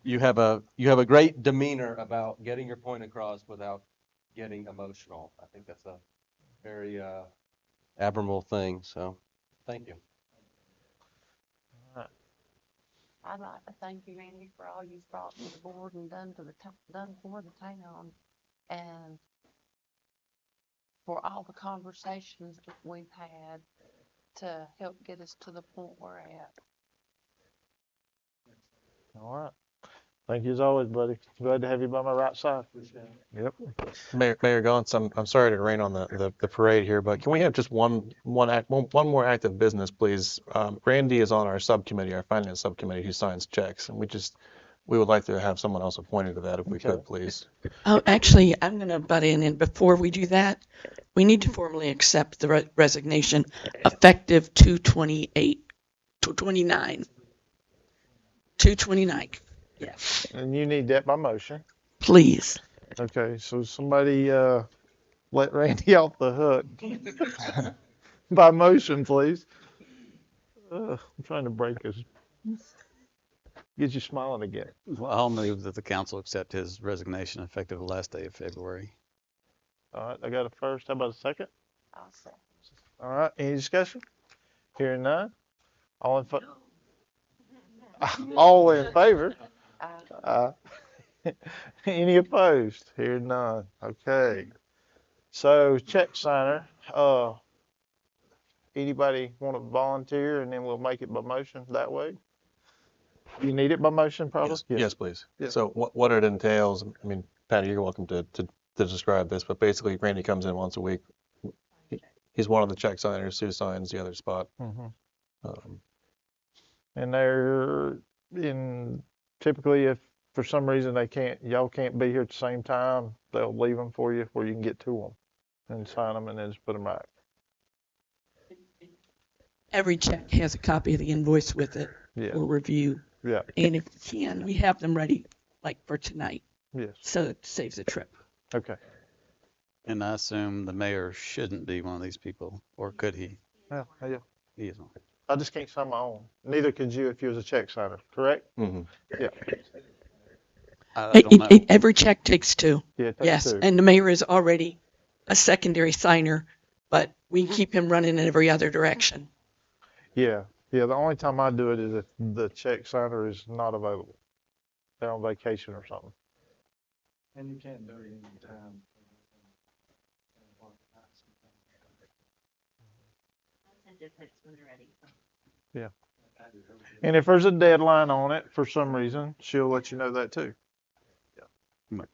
S8: You have a great demeanor about getting your point across without getting emotional. I think that's a very admirable thing. So, thank you.
S5: I'd like to thank you, Randy, for all you've brought to the board and done for the town, and for all the conversations that we've had to help get us to the point we're at.
S1: All right. Thank you as always, buddy. Glad to have you by my right side. Yep.
S3: Mayor Gauntz, I'm sorry to rain on the parade here, but can we have just one more act of business, please? Randy is on our subcommittee, our finance subcommittee, who signs checks, and we would like to have someone else appointed to that if we could, please.
S10: Oh, actually, I'm going to butt in. And before we do that, we need to formally accept the resignation effective 2/29. 2/29. Yes.
S1: And you need that by motion.
S10: Please.
S1: Okay, so somebody let Randy off the hook by motion, please. I'm trying to break this. Get you smiling again.
S2: Well, I'll move that the council accept his resignation effective the last day of February.
S1: All right, I got a first. How about a second?
S5: I'll say.
S1: All right, any discussion? Hearing none. All in favor? Any opposed? Hearing none. Okay. So check signer. Anybody want to volunteer, and then we'll make it by motion that way? You need it by motion, probably?
S3: Yes, please.
S1: Yeah.
S3: So what it entails, I mean, Patty, you're welcome to describe this, but basically Randy comes in once a week. He's one of the check signers. Sue signs the other spot.
S1: And they're and typically if for some reason y'all can't be here at the same time, they'll leave them for you where you can get to them and sign them and then just put them back.
S10: Every check has a copy of the invoice with it
S1: Yeah,
S10: for review.
S1: yeah,
S10: And if we can, we have them ready like for tonight.
S1: yes,
S10: So it saves a trip.
S1: okay.
S2: And I assume the mayor shouldn't be one of these people, or could he?
S1: Yeah, yeah.
S2: He is one.
S1: I just can't sign my own. Neither could you if you was a check signer, correct?
S3: Mm-hmm.
S1: Yeah,
S2: I don't know.
S10: Every check takes two.
S1: yeah, it takes
S10: Yes,
S1: two.
S10: and the mayor is already a secondary signer, but we keep him running in every other direction.
S1: Yeah, yeah, the only time I do it is if the check signer is not available. They're on vacation or something.
S7: And you can't do it any time.
S1: Yeah. And if there's a deadline on it for some reason, she'll let you know that too.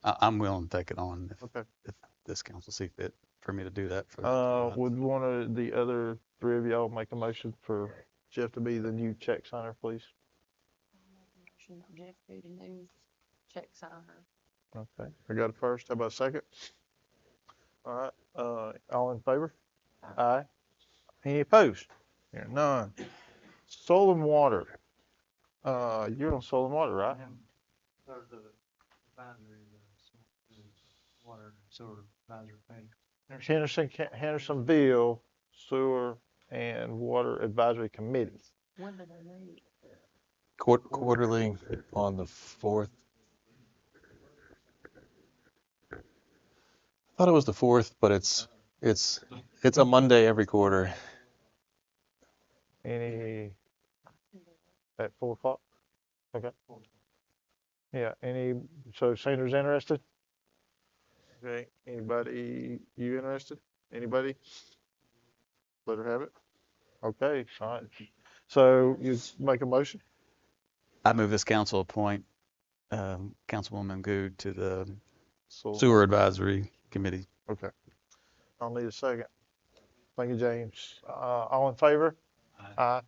S2: I'm willing to take it on
S1: Okay.
S2: if this council see fit for me to do that for 2 months.
S1: Would one of the other three of y'all make a motion for Jeff to be the new check signer, please?
S5: Jeff be the new check signer.
S1: Okay, I got a first. How about a second? All right, all in favor? Aye. Any opposed? Here, none. Soil and water. You're on soil and water, right?
S7: Or the advisory, the water sewer advisory thing.
S1: Hendersonville Sewer and Water Advisory Committee.
S5: When do they meet?
S3: Quarterly on the 4th. I thought it was the 4th, but it's a Monday every quarter.
S1: Any at 4 o'clock? Okay. Yeah, so Sandra's interested? Okay, anybody, you interested? Anybody? Let her have it? Okay, all right. So you make a motion?
S2: I move this council appoint Councilwoman Good to the
S1: So,
S2: Sewer Advisory Committee.
S1: okay. I'll need a second. Thank you, James. All in favor? Aye.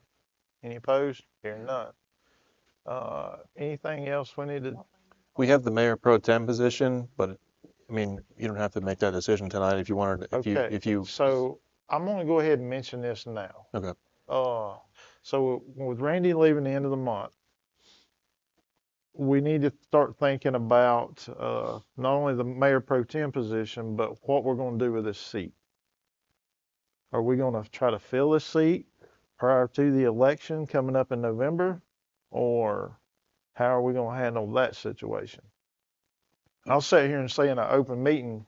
S1: Any opposed? Hearing none. Anything else we need to?
S3: We have the mayor pro tem position, but I mean, you don't have to make that decision tonight if you wanted, if you.
S1: So I'm gonna go ahead and mention this now.
S3: Okay.
S1: So with Randy leaving the end of the month, we need to start thinking about, not only the mayor pro tem position, but what we're gonna do with this seat. Are we gonna try to fill this seat prior to the election coming up in November? Or how are we gonna handle that situation? I'll sit here and say in an open meeting,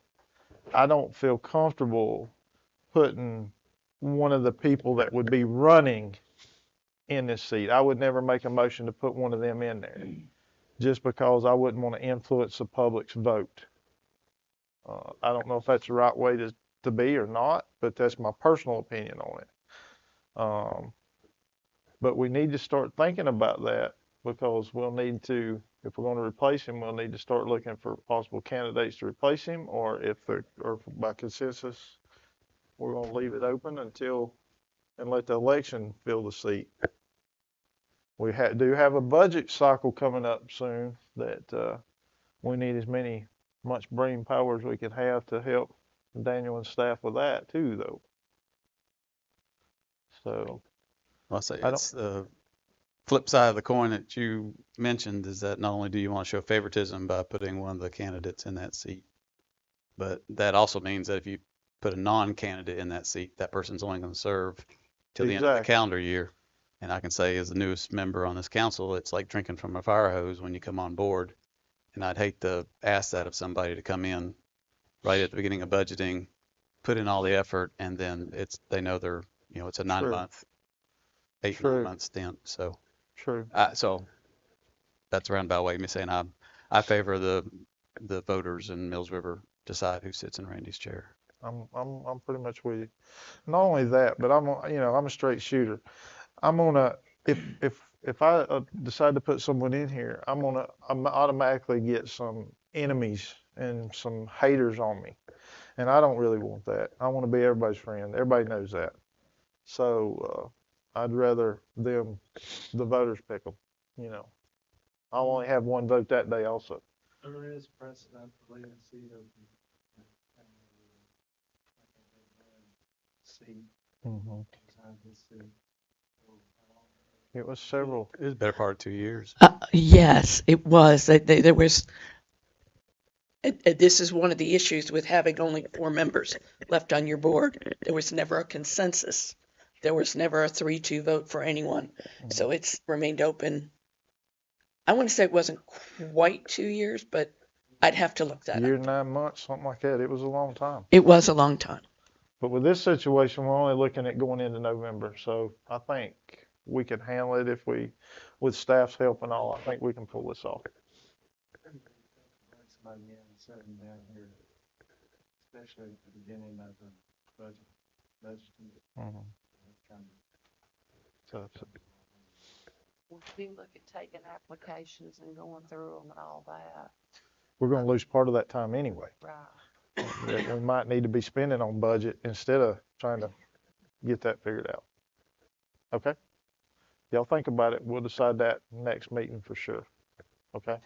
S1: I don't feel comfortable putting one of the people that would be running in this seat. I would never make a motion to put one of them in there, just because I wouldn't want to influence the public's vote. I don't know if that's the right way to be or not, but that's my personal opinion on it. But we need to start thinking about that, because we'll need to, if we're going to replace him, we'll need to start looking for possible candidates to replace him, or by consensus, we're going to leave it open and let the election fill the seat. We do have a budget cycle coming up soon that we need much brain power as we can have to help Daniel and staff with that too, though. So.
S2: I'll say it's the flip side of the coin that you mentioned is that not only do you want to show favoritism by putting one of the candidates in that seat, but that also means that if you put a non-candidate in that seat, that person's only going to serve till the end of the calendar year. And I can say, as the newest member on this council, it's like drinking from a fire hose when you come on board. And I'd hate to ask that of somebody to come in right at the beginning of budgeting, put in all the effort, and then they know it's a 9-month. 8-9-month stint. So
S1: true.
S2: So that's a roundabout way of me saying I favor the voters in Mills River decide who sits in Randy's chair.
S1: I'm pretty much with you. Not only that, but I'm a straight shooter. I'm gonna if I decide to put someone in here, I'm automatically get some enemies and some haters on me, and I don't really want that. I want to be everybody's friend. Everybody knows that. So I'd rather the voters pick them, I'll only have one vote that day also.
S7: There is precedent for leaving a seat open. Seat, inside this seat.
S1: It was several.
S2: It was better part of 2 years.
S10: Yes, it was. There was. This is one of the issues with having only 4 members left on your board. There was never a consensus. There was never a 3-2 vote for anyone. So it's remained open. I want to say it wasn't quite 2 years, but I'd have to look that
S1: Year,
S10: up.
S1: 9 months, something like that. It was a long time.
S10: It was a long time.
S1: But with this situation, we're only looking at going into November. So I think we can handle it if we, with staff's help and all, I think we can pull this off.
S7: Somebody in sitting down here, especially at the beginning of the budget.
S1: So,
S5: Would you look at taking applications and going through them and all that?
S1: we're going to lose part of that time anyway.
S5: Right.
S1: That we might need to be spending on budget instead of trying to get that figured out. Okay? Y'all think about it. We'll decide that next meeting for sure. Okay?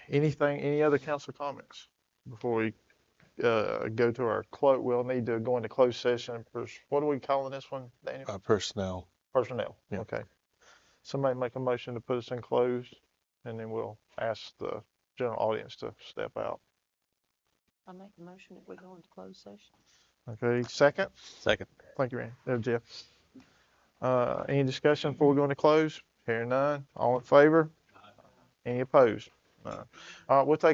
S1: Any other council comments before we go to our we'll need to go into closed session. What are we calling this one, Daniel?
S3: Personnel.
S1: Personnel.
S3: Yeah.
S1: Okay. Somebody make a motion to put us in closed, and then we'll ask the general audience to step out.
S5: I make a motion if we go into closed session.
S1: Okay, second?
S2: Second.
S1: Thank you, Randy. Jeff. Any discussion before we go into close? Hearing none. All in favor? Any opposed? None. All right, we'll take